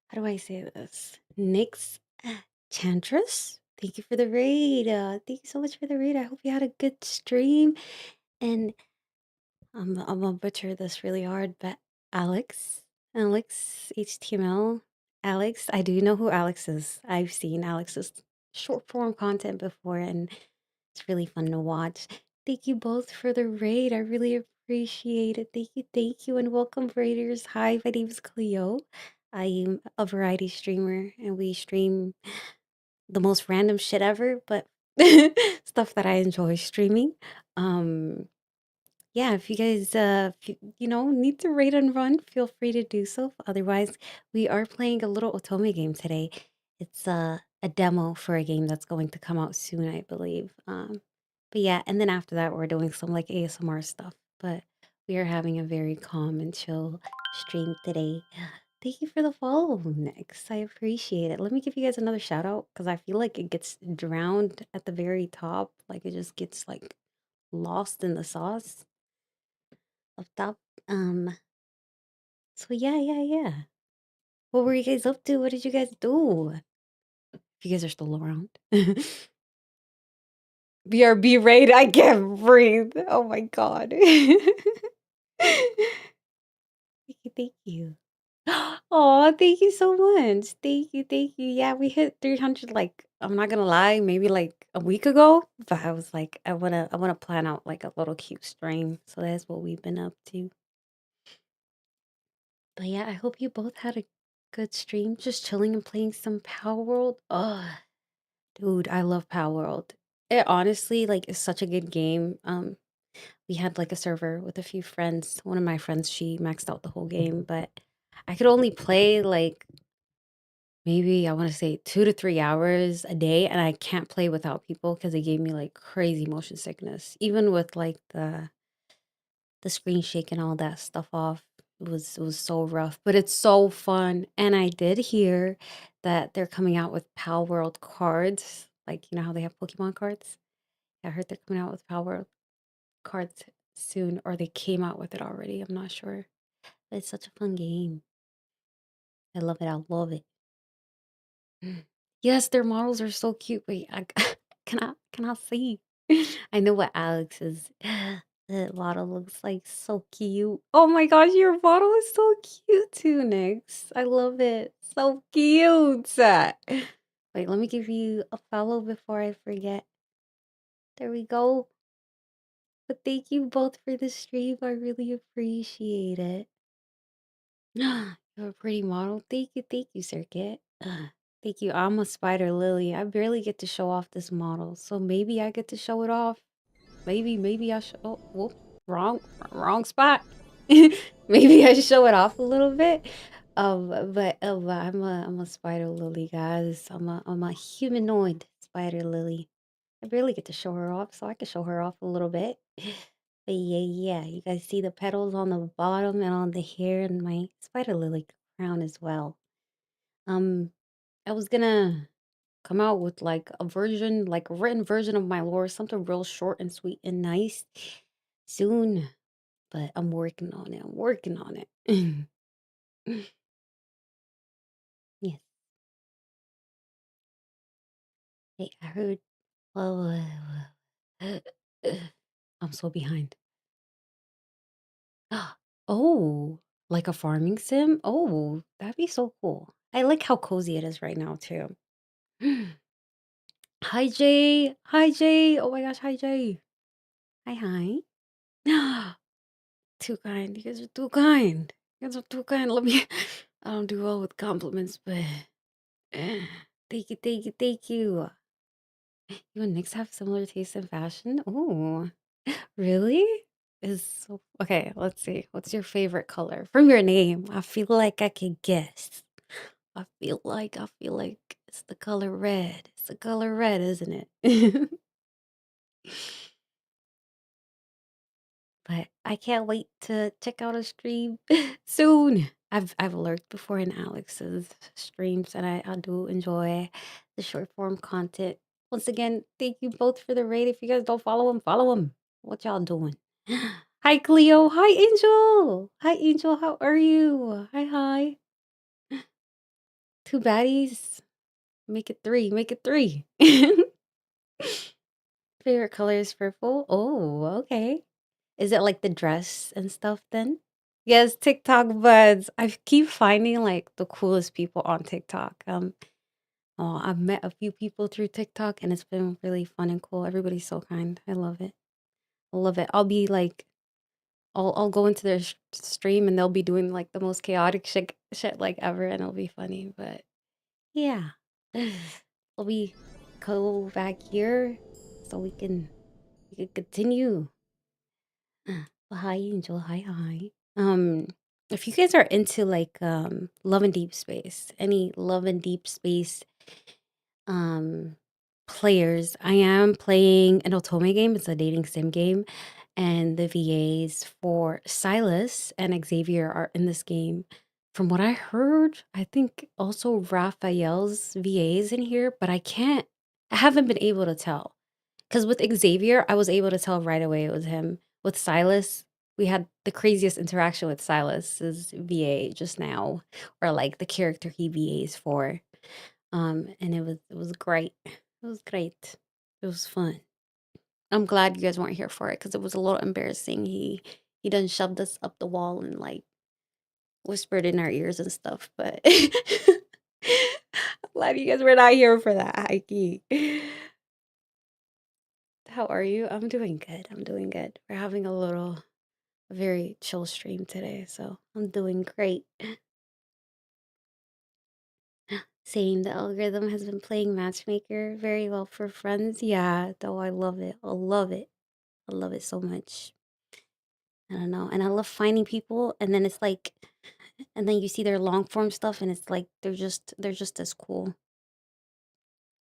How do I say this? Nyx Chantress? Thank you for the raid. Thank you so much for the raid. I hope you had a good stream. And I'm gonna butcher this really hard, but Alex HTML, Alex, I do know who Alex is. I've seen Alex's short form content before, and it's really fun to watch. Thank you both for the raid. I really appreciate it. Thank you, and welcome, raiders. Hi, my name is Cleo. I am a variety streamer, and we stream the most random shit ever, but stuff that I enjoy streaming. Um, yeah, if you guys, need to raid and run, feel free to do so. Otherwise, we are playing a little Otome game today. It's a demo for a game that's going to come out soon, I believe. But yeah, and then after that, we're doing some like ASMR stuff. But we are having a very calm and chill stream today. Thank you for the follow, Next. I appreciate it. Let me give you guys another shout out because I feel like it gets drowned at the very top. Like it just gets like lost in the sauce up top. Um, so yeah. What were you guys up to? What did you guys do? If you guys are still around. BRB raid, I can't breathe. Oh my god. Thank you. Oh, thank you so much. Thank you. Yeah, we hit 300 like I'm not gonna lie, maybe like a week ago, but I was like I wanna plan out like a little cute stream. So that's what we've been up to. But yeah, I hope you both had a good stream, just chilling and playing some Power World. Oh, dude, I love Power World. It honestly like is such a good game. We had like a server with a few friends. One of my friends, she maxed out the whole game, but I could only play like maybe I want to say 2 to 3 hours a day, and I can't play without people because it gave me like crazy motion sickness. Even with like the screen shake and all that stuff off. It was so rough, but it's so fun. And I did hear that they're coming out with Pal World cards. Like, you know how they have Pokemon cards? I heard they're coming out with Pal World cards soon, or they came out with it already. I'm not sure. But it's such a fun game. I love it. I love it. Yes, their models are so cute. Wait, can I see? I know what Alex's the model looks like. So cute. Oh my gosh, your model is so cute too, Nyx. I love it. So cute. Wait, let me give you a follow before I forget. There we go. But thank you both for the stream. I really appreciate it. You're a pretty model. Thank you, Circuit. Thank you. I'm a spider lily. I barely get to show off this model, so maybe I get to show it off. Maybe I should. Oh, whoop, wrong spot. Maybe I show it off a little bit. But I'm a spider lily, guys. I'm a humanoid spider lily. I barely get to show her off, so I can show her off a little bit. But yeah. You guys see the petals on the bottom and on the hair and my spider lily crown as well. Um, I was gonna come out with like a version, like a written version of my lore, something real short and sweet and nice soon. But I'm working on it. I'm working on it. Yes. Hey, I heard. Oh, I'm so behind. Oh, like a farming sim? Oh, that'd be so cool. I like how cozy it is right now too. Hi Jay. Hi Jay. Oh my gosh, hi Jay. Hi. Too kind. You guys are too kind. You guys are too kind. Let me I don't do well with compliments, but thank you. You and Nyx have similar tastes in fashion? Ooh, really? Is okay, let's see. What's your favorite color? From your name, I feel like I can guess. I feel like it's the color red. It's the color red, isn't it? But I can't wait to check out a stream soon. I've lurked before in Alex's streams, and I do enjoy the short form content. Once again, thank you both for the raid. If you guys don't follow him, follow him. What y'all doing? Hi, Cleo. Hi, Angel. Hi, Angel. How are you? Hi. Two baddies. Make it three. Make it three. Favorite color is purple. Oh, okay. Is it like the dress and stuff then? Yes, TikTok buds. I keep finding like the coolest people on TikTok. I've met a few people through TikTok and it's been really fun and cool. Everybody's so kind. I love it. I love it. I'll be like, I'll go into their stream and they'll be doing like the most chaotic shit like ever, and it'll be funny. But yeah, will we go back here so we can continue? Well, hi, Angel. Hi. If you guys are into like Love and Deep Space, any Love and Deep Space um players, I am playing an Otome game. It's a dating sim game, and the VAs for Silas and Xavier are in this game. From what I heard, I think also Raphael's VAs in here, but I haven't been able to tell. Because with Xavier, I was able to tell right away it was him. With Silas, we had the craziest interaction with Silas's VA just now, or like the character he VAs for. And it was great. It was great. It was fun. I'm glad you guys weren't here for it because it was a little embarrassing. He done shoved us up the wall and like whispered in our ears and stuff, but I'm glad you guys were not here for that, Heike. How are you? I'm doing good. I'm doing good. We're having a very chill stream today, so I'm doing great. Saying the algorithm has been playing matchmaker very well for friends. Yeah, though I love it. I love it. I love it so much. I don't know. And I love finding people and then it's like and then you see their long form stuff and it's like they're just as cool.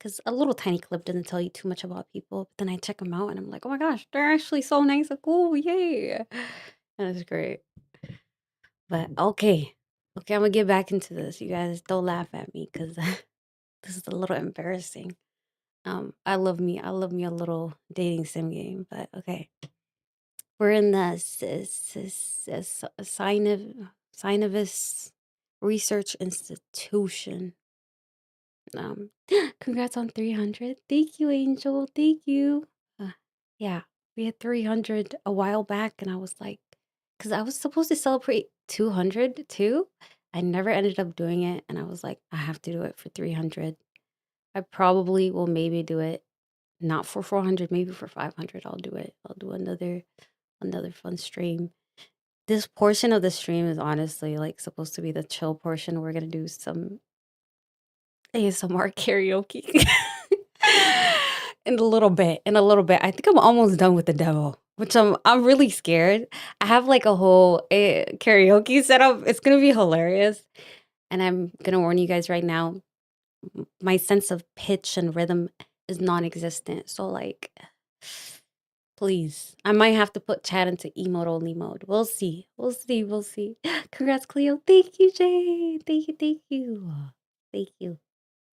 Cause a little tiny clip doesn't tell you too much about people, but then I check them out and I'm like, oh my gosh, they're actually so nice and cool. Yay. And it's great. But okay. Okay, I'm gonna get back into this. You guys don't laugh at me because this is a little embarrassing. I love me a little dating sim game, but okay. We're in the Synovis Research Institution. Congrats on 300. Thank you, Angel. Thank you. Yeah, we had 300 a while back, and I was like, because I was supposed to celebrate 200 too. I never ended up doing it, and I was like, I have to do it for 300. I probably will maybe do it not for 400, maybe for 500. I'll do it. I'll do another fun stream. This portion of the stream is honestly like supposed to be the chill portion. We're gonna do some ASMR karaoke in a little bit. In a little bit, I think I'm almost done with the demo, which I'm really scared. I have like a whole karaoke setup. It's gonna be hilarious, and I'm gonna warn you guys right now. My sense of pitch and rhythm is non-existent. So like, please, I might have to put chat into emote only mode. We'll see. We'll see. We'll see. Congrats, Cleo. Thank you, Jay. Thank you. Thank you. Thank you.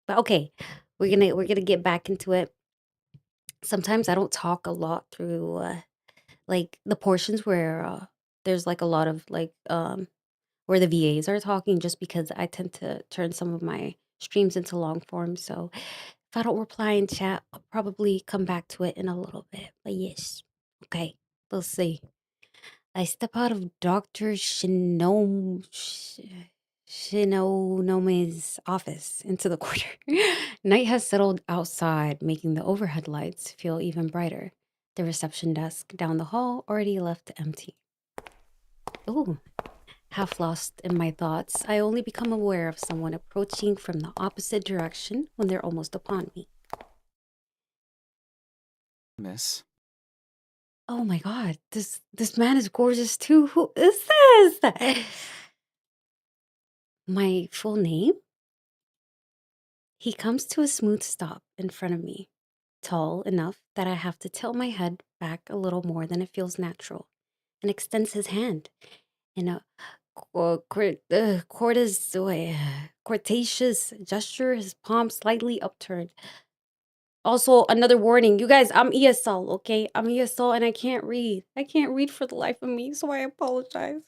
But okay, we're gonna get back into it. Sometimes I don't talk a lot through like the portions where there's like a lot of like where the VAs are talking, just because I tend to turn some of my streams into long form. So if I don't reply in chat, I'll probably come back to it in a little bit. But yes, okay, we'll see. I step out of Dr. Shinonomi's office into the corner. Night has settled outside, making the overhead lights feel even brighter. The reception desk down the hall already left empty. Ooh, half lost in my thoughts, I only become aware of someone approaching from the opposite direction when they're almost upon me. miss. Oh my god, this man is gorgeous too. Who is this? My full name? He comes to a smooth stop in front of me, tall enough that I have to tilt my head back a little more than it feels natural, and extends his hand in a courteous gesture, his palm slightly upturned. Also, another warning, you guys, I'm ESL, okay? I'm ESL and I can't read. I can't read for the life of me, so I apologize.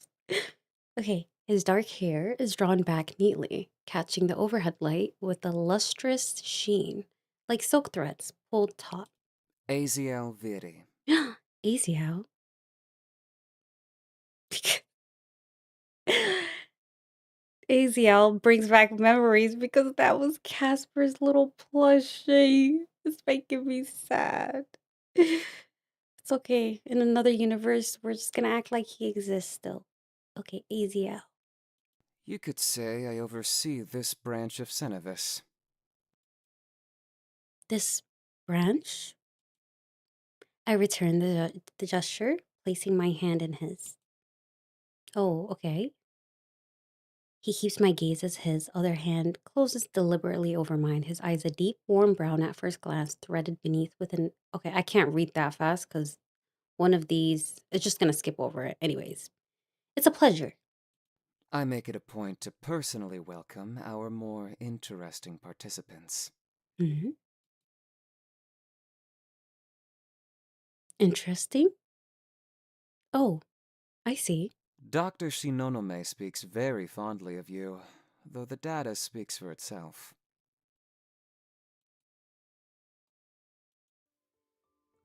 Okay, his dark hair is drawn back neatly, catching the overhead light with a lustrous sheen, like silk threads pulled taut. Aziel Viri. Easy how? AZL brings back memories because that was Casper's little plushie. It's making me sad. It's okay. In another universe, we're just gonna act like he exists still. Okay, AZL. You could say I oversee this branch of Senevis. This branch? I return the gesture, placing my hand in his. Oh, okay. He keeps my gaze as his other hand closes deliberately over mine, his eyes a deep, warm brown at first glance, threaded beneath with an. Okay, I can't read that fast because one of these is just gonna skip over it. Anyways, it's a pleasure. I make it a point to personally welcome our more interesting participants. Hmm. Interesting. Oh, I see. Dr. Shinonome speaks very fondly of you, though the data speaks for itself.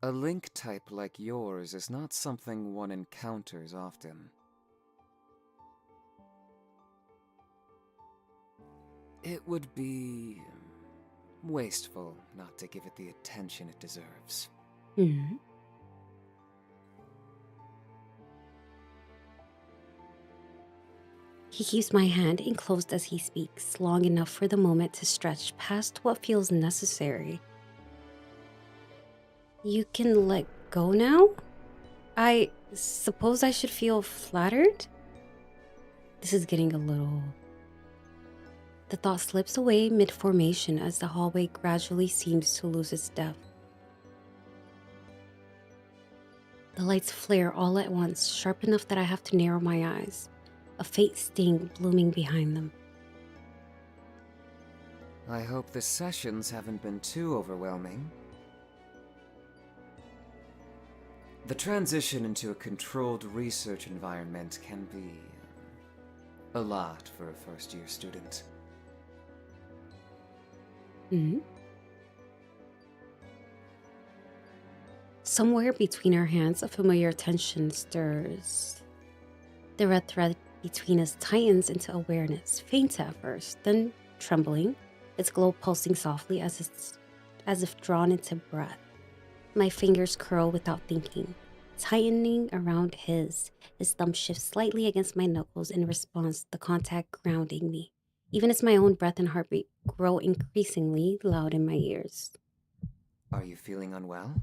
A link type like yours is not something one encounters often. It would be wasteful not to give it the attention it deserves. Hmm. He keeps my hand enclosed as he speaks, long enough for the moment to stretch past what feels necessary. You can let go now? I suppose I should feel flattered? This is getting a little. The thought slips away mid formation as the hallway gradually seems to lose its depth. The lights flare all at once, sharp enough that I have to narrow my eyes, a faint sting blooming behind them. I hope the sessions haven't been too overwhelming. The transition into a controlled research environment can be a lot for a first-year student. Hmm. Somewhere between our hands, a familiar tension stirs. The red thread between us tightens into awareness, faint at first, then trembling, its glow pulsing softly as if drawn into breath. My fingers curl without thinking, tightening around his thumb shifts slightly against my knuckles in response, the contact grounding me, even as my own breath and heartbeat grow increasingly loud in my ears. Are you feeling unwell?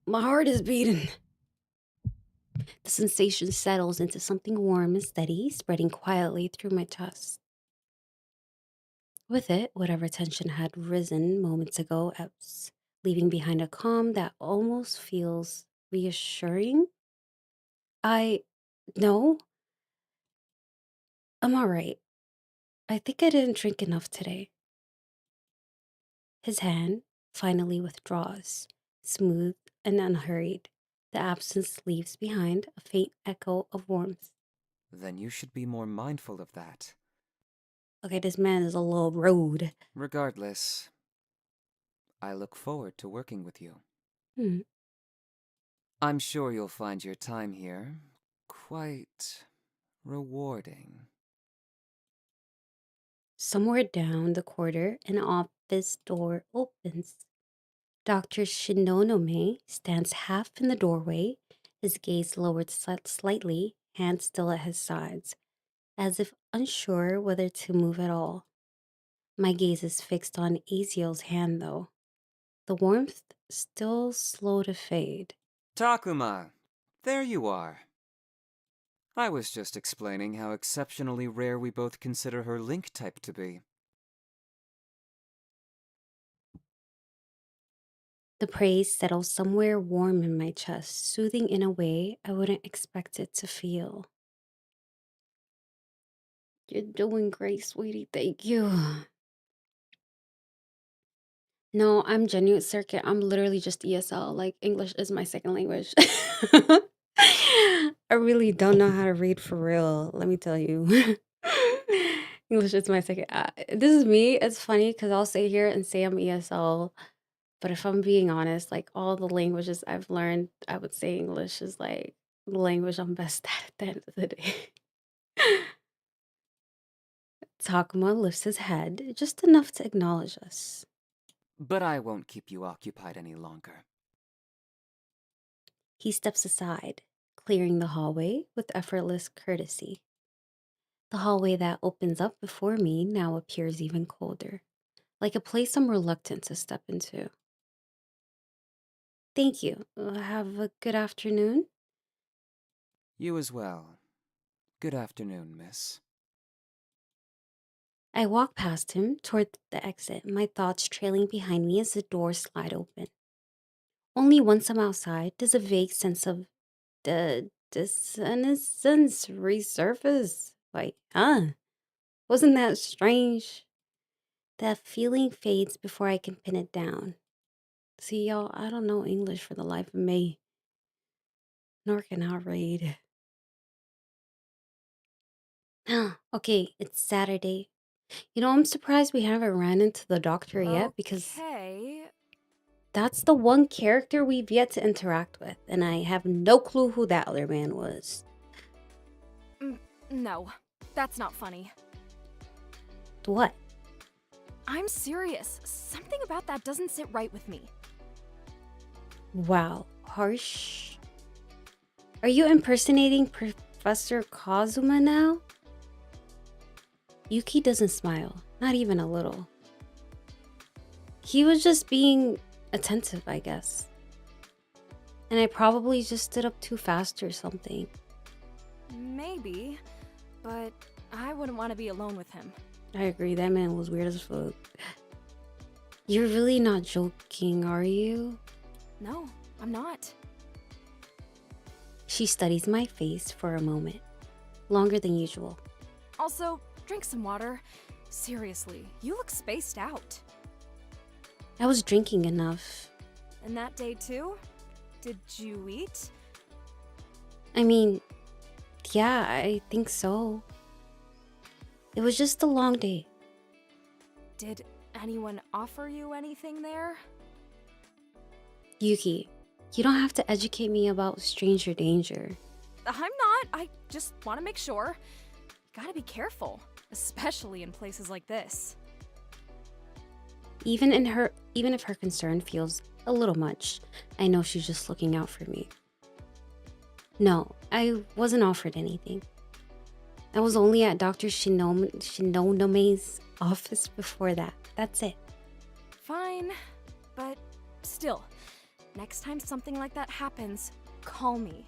My heart is beating. The sensation settles into something warm and steady, spreading quietly through my chest. With it, whatever tension had risen moments ago ebbs, leaving behind a calm that almost feels reassuring. I. No, I'm alright. I think I didn't drink enough today. His hand finally withdraws, smooth and unhurried. The absence leaves behind a faint echo of warmth. Then you should be more mindful of that. Okay, this man is a little rude. Regardless, I look forward to working with you. Hmm. I'm sure you'll find your time here quite rewarding. Somewhere down the corridor, an office door opens. Dr. Shinonome stands half in the doorway, his gaze lowered slightly, hands still at his sides, as if unsure whether to move at all. My gaze is fixed on Aziel's hand, though. the warmth still slow to fade. Takuma, there you are. I was just explaining how exceptionally rare we both consider her link type to be. The praise settles somewhere warm in my chest, soothing in a way I wouldn't expect it to feel. You're doing great, sweetie. Thank you. No, I'm genuine circuit. I'm literally just ESL. Like English is my second language. I really don't know how to read for real. Let me tell you. English is my second. This is me. It's funny because I'll sit here and say I'm ESL, but if I'm being honest, like all the languages I've learned, I would say English is like the language I'm best at the end of the day. Takuma lifts his head just enough to acknowledge us. But I won't keep you occupied any longer. He steps aside, clearing the hallway with effortless courtesy. The hallway that opens up before me now appears even colder, like a place I'm reluctant to step into. Thank you. Have a good afternoon. You as well. Good afternoon, miss. I walk past him toward the exit, my thoughts trailing behind me as the doors slide open. Only once I'm outside does a vague sense of dissonance resurface. Like, wasn't that strange? That feeling fades before I can pin it down. See, y'all, I don't know English for the life of me, nor can I read. Okay, it's Saturday. I'm surprised we haven't ran into the doctor yet because Okay. that's the one character we've yet to interact with, and I have no clue who that other man was. No, that's not funny. What? I'm serious. Something about that doesn't sit right with me. Wow, harsh. Are you impersonating Professor Kazuma now? Yuki doesn't smile, not even a little. He was just being attentive, I guess. And I probably just stood up too fast or something. Maybe, but I wouldn't want to be alone with him. I agree, that man was weird as fuck. You're really not joking, are you? No, I'm not. She studies my face for a moment, longer than usual. Also, drink some water. Seriously, you look spaced out. I was drinking enough. And that day too? Did you eat? I mean, yeah, I think so. It was just a long day. Did anyone offer you anything there? Yuki, you don't have to educate me about stranger danger. I'm not. I just want to make sure. You gotta be careful, especially in places like this. Even if her concern feels a little much, I know she's just looking out for me. No, I wasn't offered anything. I was only at Dr. Shinonome's office before that. That's it. Fine, but still, next time something like that happens, call me.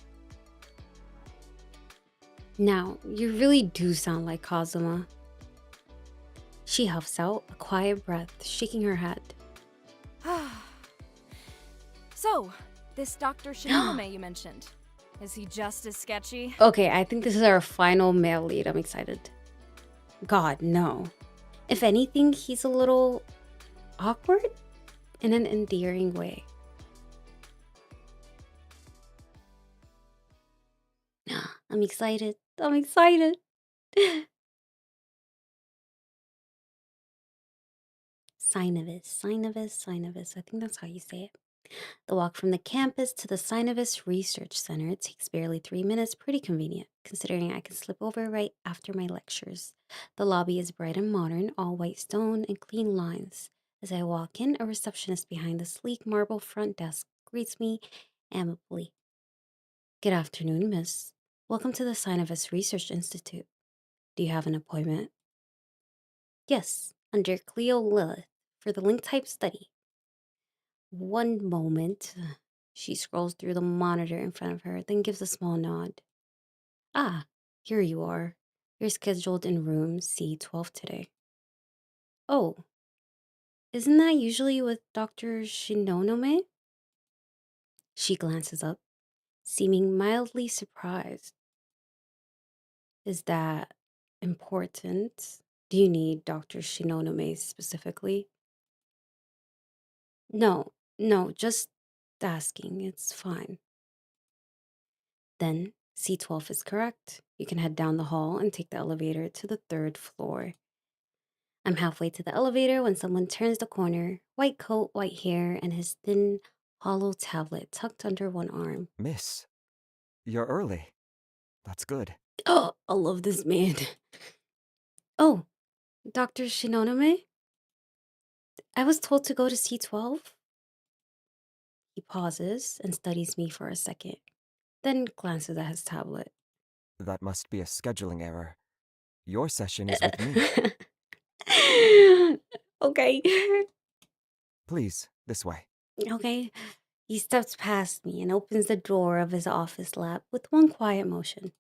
Now, you really do sound like Kazuma. She huffs out a quiet breath, shaking her head. So, this Dr. Shinonome you mentioned, is he just as sketchy? Okay, I think this is our final male lead. I'm excited. God, no. If anything, he's a little awkward in an endearing way. I'm excited. I'm excited. Synovus. I think that's how you say it. The walk from the campus to the Synovus Research Center takes barely 3 minutes, pretty convenient, considering I can slip over right after my lectures. The lobby is bright and modern, all white stone and clean lines. As I walk in, a receptionist behind the sleek marble front desk greets me amicably. Good afternoon, miss. Welcome to the Synovus Research Institute. Do you have an appointment? Yes, under Cleo Lilith for the link type study. One moment. She scrolls through the monitor in front of her, then gives a small nod. Ah, here you are. You're scheduled in room C12 today. Oh, isn't that usually with Dr. Shinonome? She glances up, seeming mildly surprised. Is that important? Do you need Dr. Shinonome specifically? No, no, just asking. It's fine. Then C12 is correct. You can head down the hall and take the elevator to the third floor. I'm halfway to the elevator when someone turns the corner, white coat, white hair, and his thin, hollow tablet tucked under one arm. Miss, you're early. That's good. Oh, I love this man. Oh, Dr. Shinonome? I was told to go to C12. He pauses and studies me for a second, then glances at his tablet. That must be a scheduling error. Your session is with me. Okay. Please, this way. Okay. He steps past me and opens the door of his office lab with one quiet motion.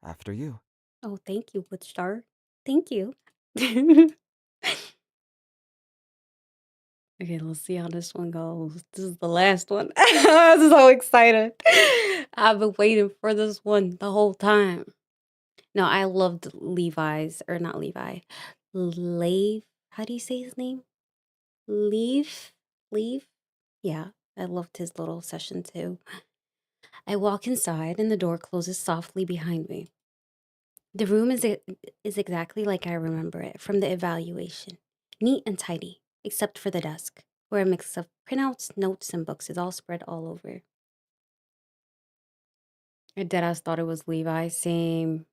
After you. Oh, thank you, Woodstar. Thank you. Okay, let's see how this one goes. This is the last one. I'm so excited. I've been waiting for this one the whole time. No, I loved Levi's, or not Levi. Leave. How do you say his name? Leave? Leave? Yeah, I loved his little session too. I walk inside and the door closes softly behind me. The room is exactly like I remember it from the evaluation. Neat and tidy, except for the desk, where a mix of printouts, notes, and books is all spread all over. I deadass thought it was Levi. Same.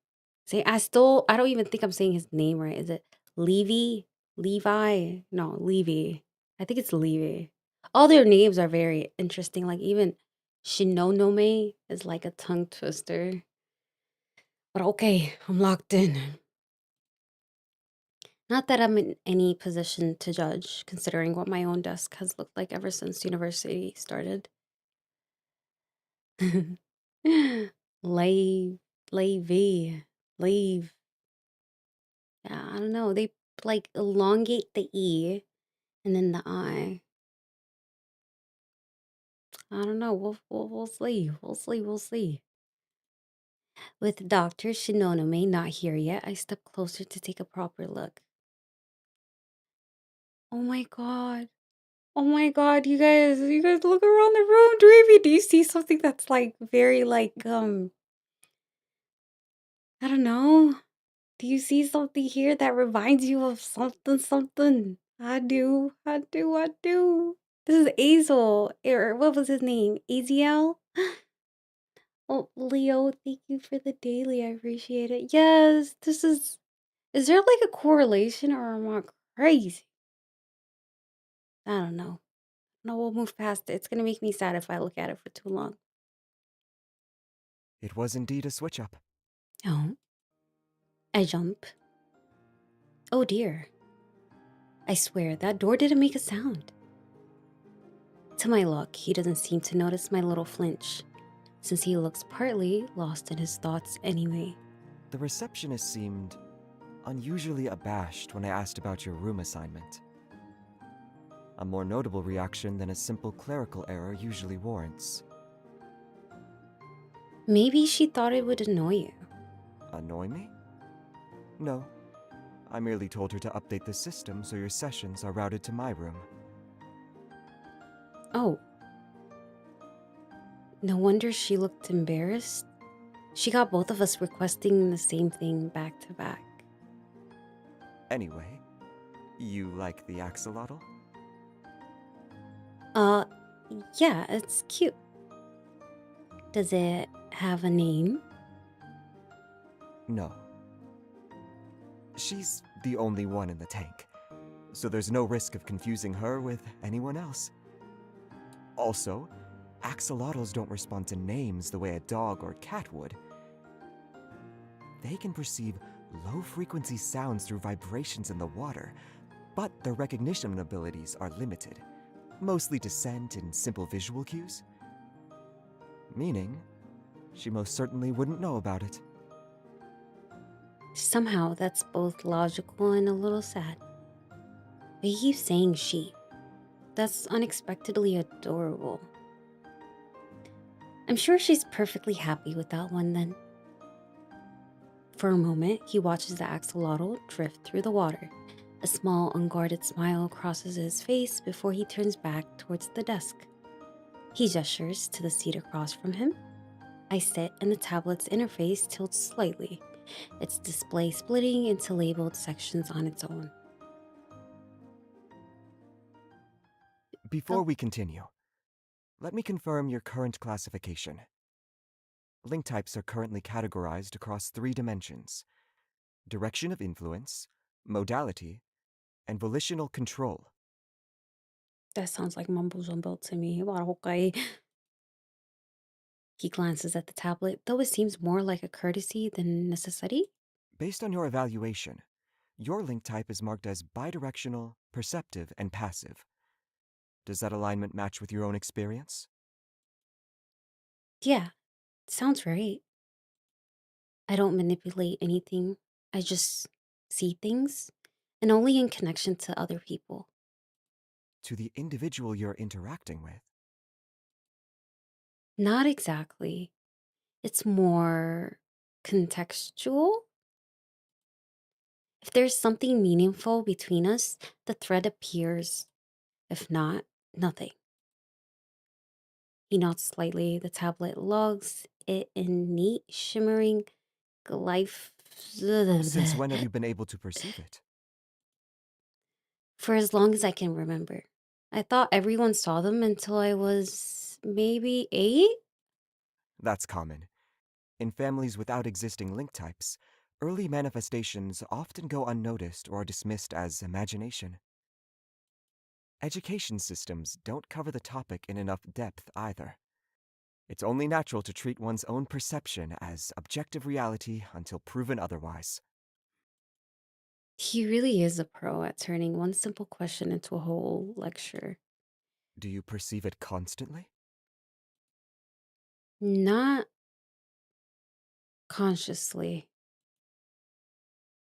See, I don't even think I'm saying his name right. Is it Levy? Levi? No, Levy. I think it's Levy. All their names are very interesting. Like even Shinonome is like a tongue twister. But okay, I'm locked in. Not that I'm in any position to judge, considering what my own desk has looked like ever since university started. Leave, leave, leave. Yeah, I don't know. They like elongate the E and then the I. I don't know. We'll see. We'll see. We'll see. With Dr. Shinonome not here yet, I step closer to take a proper look. Oh my god. Oh my god, you guys look around the room. Do you see something that's like very like I don't know. Do you see something here that reminds you of something something? I do. I do. I do. This is Azel. Or what was his name? Aziel? Oh, Leo, thank you for the daily. I appreciate it. Yes, this is there like a correlation or am I crazy? I don't know. No, we'll move past it. It's gonna make me sad if I look at it for too long. It was indeed a switch up. Oh. I jump. Oh dear. I swear, that door didn't make a sound. To my luck, he doesn't seem to notice my little flinch, since he looks partly lost in his thoughts anyway. The receptionist seemed unusually abashed when I asked about your room assignment. A more notable reaction than a simple clerical error usually warrants. Maybe she thought it would annoy you. Annoy me? No. I merely told her to update the system so your sessions are routed to my room. Oh. No wonder she looked embarrassed. She got both of us requesting the same thing back to back. Anyway, you like the axolotl? Yeah, it's cute. Does it have a name? No. She's the only one in the tank, so there's no risk of confusing her with anyone else. Also, axolotls don't respond to names the way a dog or cat would. They can perceive low-frequency sounds through vibrations in the water, but their recognition abilities are limited. mostly to scent and simple visual cues. Meaning, she most certainly wouldn't know about it. Somehow, that's both logical and a little sad. But he keeps saying she. That's unexpectedly adorable. I'm sure she's perfectly happy with that one then. For a moment, he watches the axolotl drift through the water. A small, unguarded smile crosses his face before he turns back towards the desk. He gestures to the seat across from him. I sit and the tablet's interface tilts slightly, its display splitting into labeled sections on its own. Before we continue, let me confirm your current classification. Link types are currently categorized across 3 dimensions: direction of influence, modality, and volitional control. That sounds like mumbo jumbo to me. Okay. He glances at the tablet, though it seems more like a courtesy than necessity. Based on your evaluation, your link type is marked as bidirectional, perceptive, and passive. Does that alignment match with your own experience? Yeah, sounds right. I don't manipulate anything. I just see things, and only in connection to other people. To the individual you're interacting with? Not exactly. It's more contextual. If there's something meaningful between us, the thread appears. If not, nothing. He nods slightly. The tablet logs it in neat, shimmering glyph. Since when have you been able to perceive it? For as long as I can remember. I thought everyone saw them until I was maybe 8? That's common. In families without existing link types, early manifestations often go unnoticed or dismissed as imagination. Education systems don't cover the topic in enough depth either. It's only natural to treat one's own perception as objective reality until proven otherwise. He really is a pro at turning one simple question into a whole lecture. Do you perceive it constantly? Not consciously.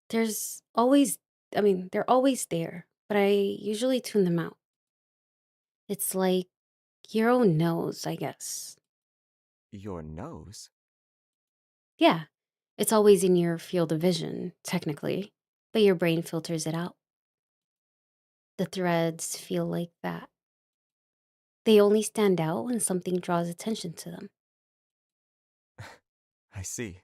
There's always, they're always there, but I usually tune them out. It's like your own nose, I guess. Your nose? Yeah, it's always in your field of vision, technically, but your brain filters it out. The threads feel like that. They only stand out when something draws attention to them. I see.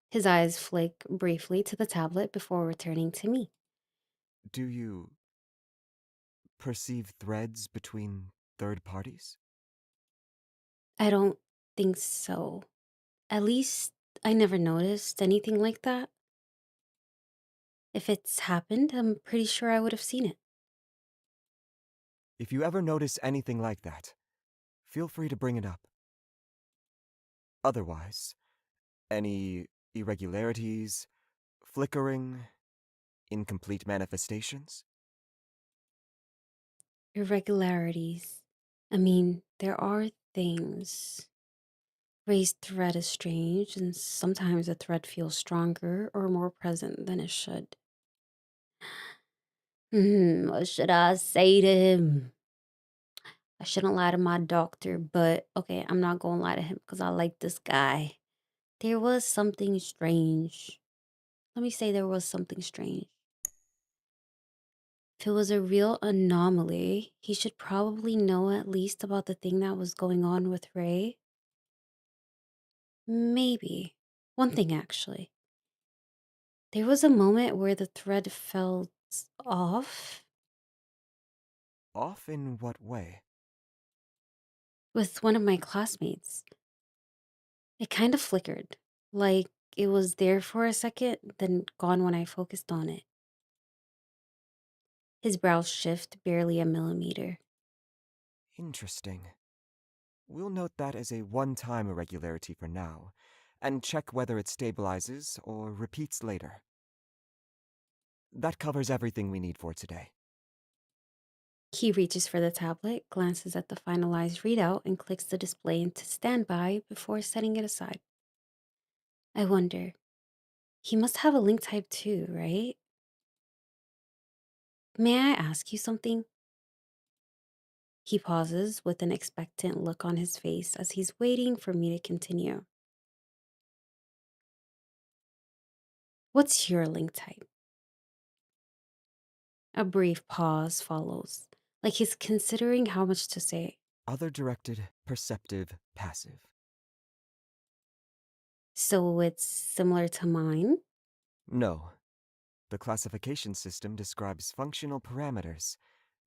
His eyes flick briefly to the tablet before returning to me. Do you perceive threads between third parties? I don't think so. At least I never noticed anything like that. If it's happened, I'm pretty sure I would have seen it. If you ever notice anything like that, feel free to bring it up. Otherwise, any irregularities, flickering, incomplete manifestations? Irregularities. There are things. Raised thread is strange, and sometimes a thread feels stronger or more present than it should. What should I say to him? I shouldn't lie to my doctor, but okay, I'm not gonna lie to him because I like this guy. There was something strange. Let me say there was something strange. If it was a real anomaly, he should probably know at least about the thing that was going on with Ray. Maybe. One thing, actually. There was a moment where the thread felt off Off in what way? with one of my classmates. It kind of flickered, like it was there for a second, then gone when I focused on it. His brows shift barely a millimeter. Interesting. We'll note that as a one-time irregularity for now, and check whether it stabilizes or repeats later. That covers everything we need for today. He reaches for the tablet, glances at the finalized readout, and clicks the display into standby before setting it aside. I wonder, he must have a link type too, right? May I ask you something? He pauses with an expectant look on his face as he's waiting for me to continue. What's your link type? A brief pause follows, like he's considering how much to say. Other directed, perceptive, passive. So it's similar to mine? No. The classification system describes functional parameters,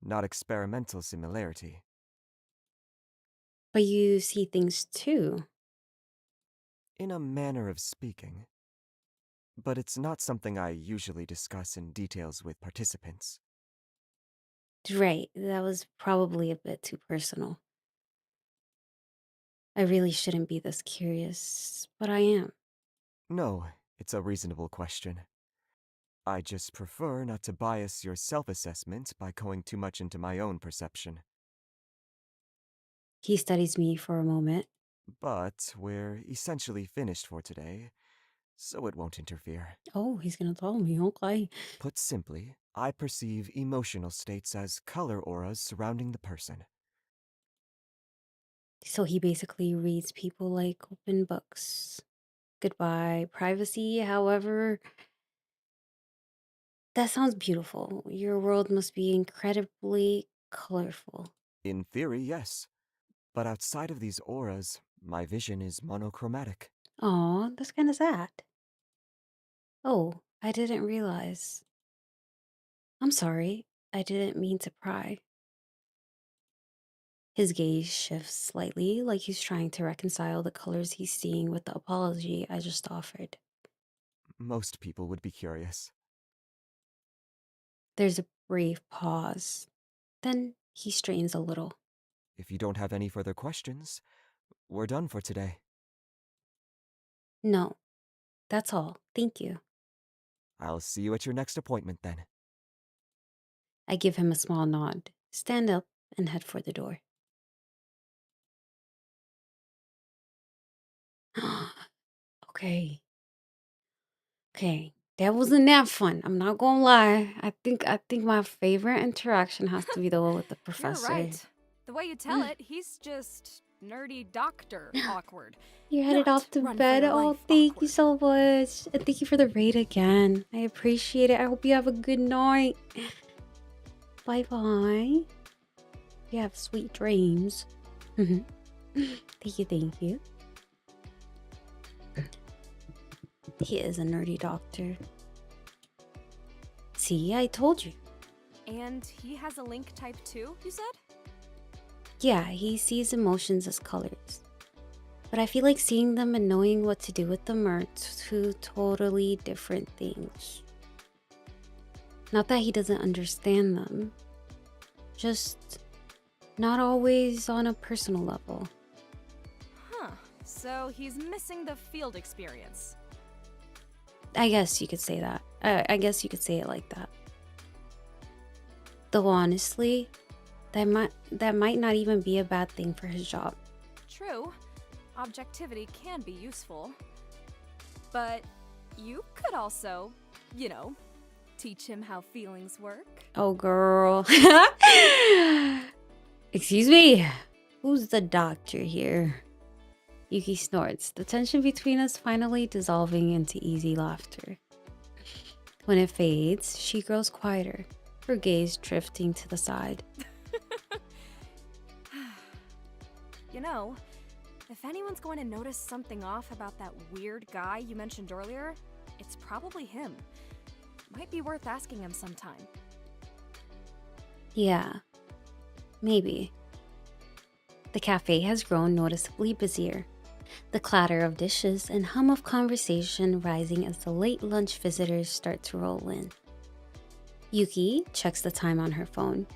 not experimental similarity. But you see things too. In a manner of speaking. But it's not something I usually discuss in details with participants. Right, that was probably a bit too personal. I really shouldn't be this curious, but I am. No, it's a reasonable question. I just prefer not to bias your self-assessment by going too much into my own perception. He studies me for a moment. But we're essentially finished for today, so it won't interfere. Oh, he's gonna tell me, okay. Put simply, I perceive emotional states as color auras surrounding the person. So he basically reads people like open books. Goodbye, privacy, however. That sounds beautiful. Your world must be incredibly colorful. In theory, yes. But outside of these auras, my vision is monochromatic. Aw, that's kind of sad. Oh, I didn't realize. I'm sorry. I didn't mean to pry. His gaze shifts slightly, like he's trying to reconcile the colors he's seeing with the apology I just offered. Most people would be curious. There's a brief pause. Then he strains a little. If you don't have any further questions, we're done for today. No, that's all. Thank you. I'll see you at your next appointment then. I give him a small nod, stand up, and head for the door. Okay. Okay. That wasn't that fun. I'm not gonna lie. I think my favorite interaction has to be the one with the You're professor. right. The way you tell it, he's just nerdy doctor awkward. You're headed Not off to run for bed. your Oh, life thank you awkward. so much. And thank you for the raid again. I appreciate it. I hope you have a good night. Bye bye. You have sweet dreams. Thank you, thank you. He is a nerdy doctor. See, I told you. And he has a link type too, you said? Yeah, he sees emotions as colors. But I feel like seeing them and knowing what to do with them are two totally different things. Not that he doesn't understand them, just not always on a personal level. Huh. So he's missing the field experience. I guess you could say that. I guess you could say it like that. Though honestly, that might not even be a bad thing for his job. True. Objectivity can be useful. But you could also, teach him how feelings work. Oh, girl. Excuse me. Who's the doctor here? Yuki snorts, the tension between us finally dissolving into easy laughter. When it fades, she grows quieter, her gaze drifting to the side. If anyone's going to notice something off about that weird guy you mentioned earlier, it's probably him. Might be worth asking him sometime. Yeah, maybe. The cafe has grown noticeably busier, the clatter of dishes and hum of conversation rising as the late lunch visitors start to roll in. Yuki checks the time on her phone,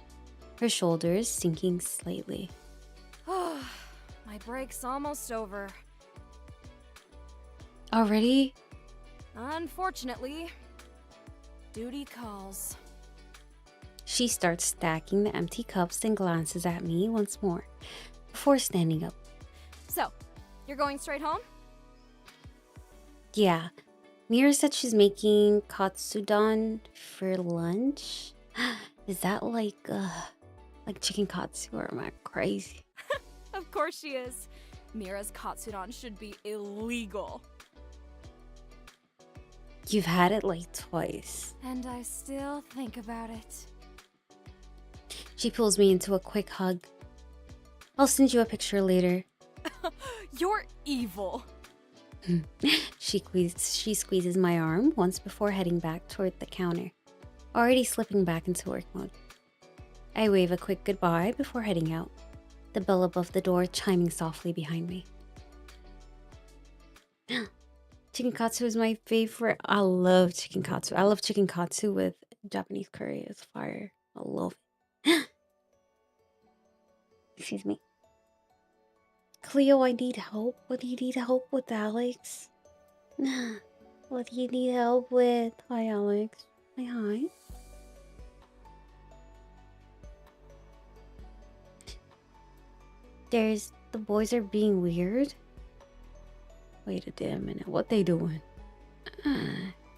her shoulders sinking slightly. My break's almost over. Already? Unfortunately, duty calls. She starts stacking the empty cups and glances at me once more before standing up. So, you're going straight home? Yeah, Mira said she's making katsudon for lunch. Is that like chicken katsu, or am I crazy? Of course she is. Mira's katsudon should be illegal. You've had it like twice. And I still think about it. She pulls me into a quick hug. I'll send you a picture later. You're evil. She squeezes my arm once before heading back toward the counter, already slipping back into work mode. I wave a quick goodbye before heading out, the bell above the door chiming softly behind me. Chicken katsu is my favorite. I love chicken katsu. I love chicken katsu with Japanese curry. It's fire. I love it. Excuse me. Cleo, I need help. What do you need help with, Alex? What do you need help with? Hi, Alex. Hi. The boys are being weird. Wait a damn minute. What they doing?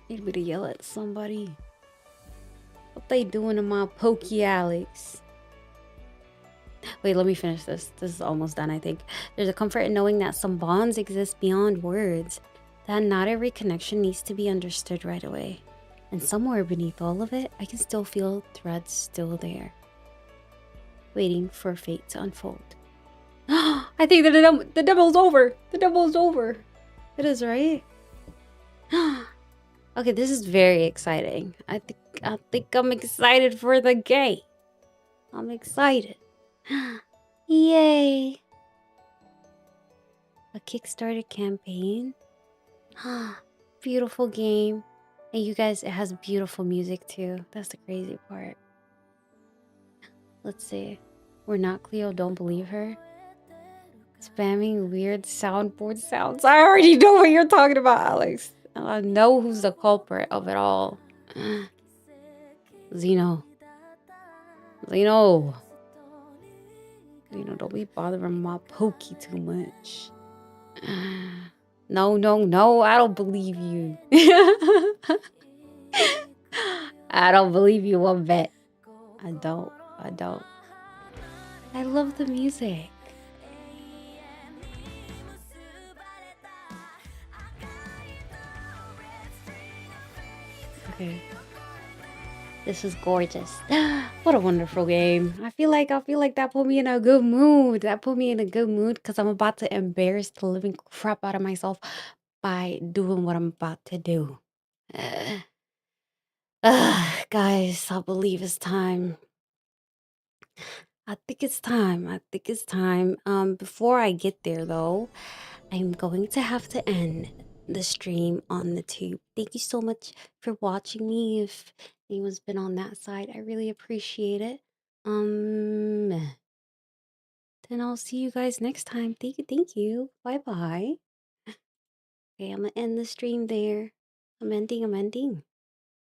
Need me to yell at somebody. What they doing to my pokey Alex? Wait, let me finish this. This is almost done, I think. There's a comfort in knowing that some bonds exist beyond words. That not every connection needs to be understood right away. And somewhere beneath all of it, I can still feel threads still there, waiting for fate to unfold. I think that the devil's over. The devil's over. It is, right? Okay, this is very exciting. I think I'm excited for the game. I'm excited. Yay! A Kickstarter campaign. Beautiful game. And you guys, it has beautiful music too. That's the crazy part. Let's see. We're not Cleo, don't believe her. Spamming weird soundboard sounds. I already know what you're talking about, Alex. I know who's the culprit of it all. Zeno, don't be bothering my pokey too much. No, I don't believe you. I don't believe you one bit. I don't. I love the music. Okay. This is gorgeous. What a wonderful game. I feel like that put me in a good mood. That put me in a good mood because I'm about to embarrass the living crap out of myself by doing what I'm about to do. Guys, I believe it's time. I think it's time. Before I get there though, I'm going to have to end the stream on the tube. Thank you so much for watching me. If anyone's been on that side, I really appreciate it. Then I'll see you guys next time. Thank you. Bye-bye. Okay, I'm gonna end the stream there. I'm ending.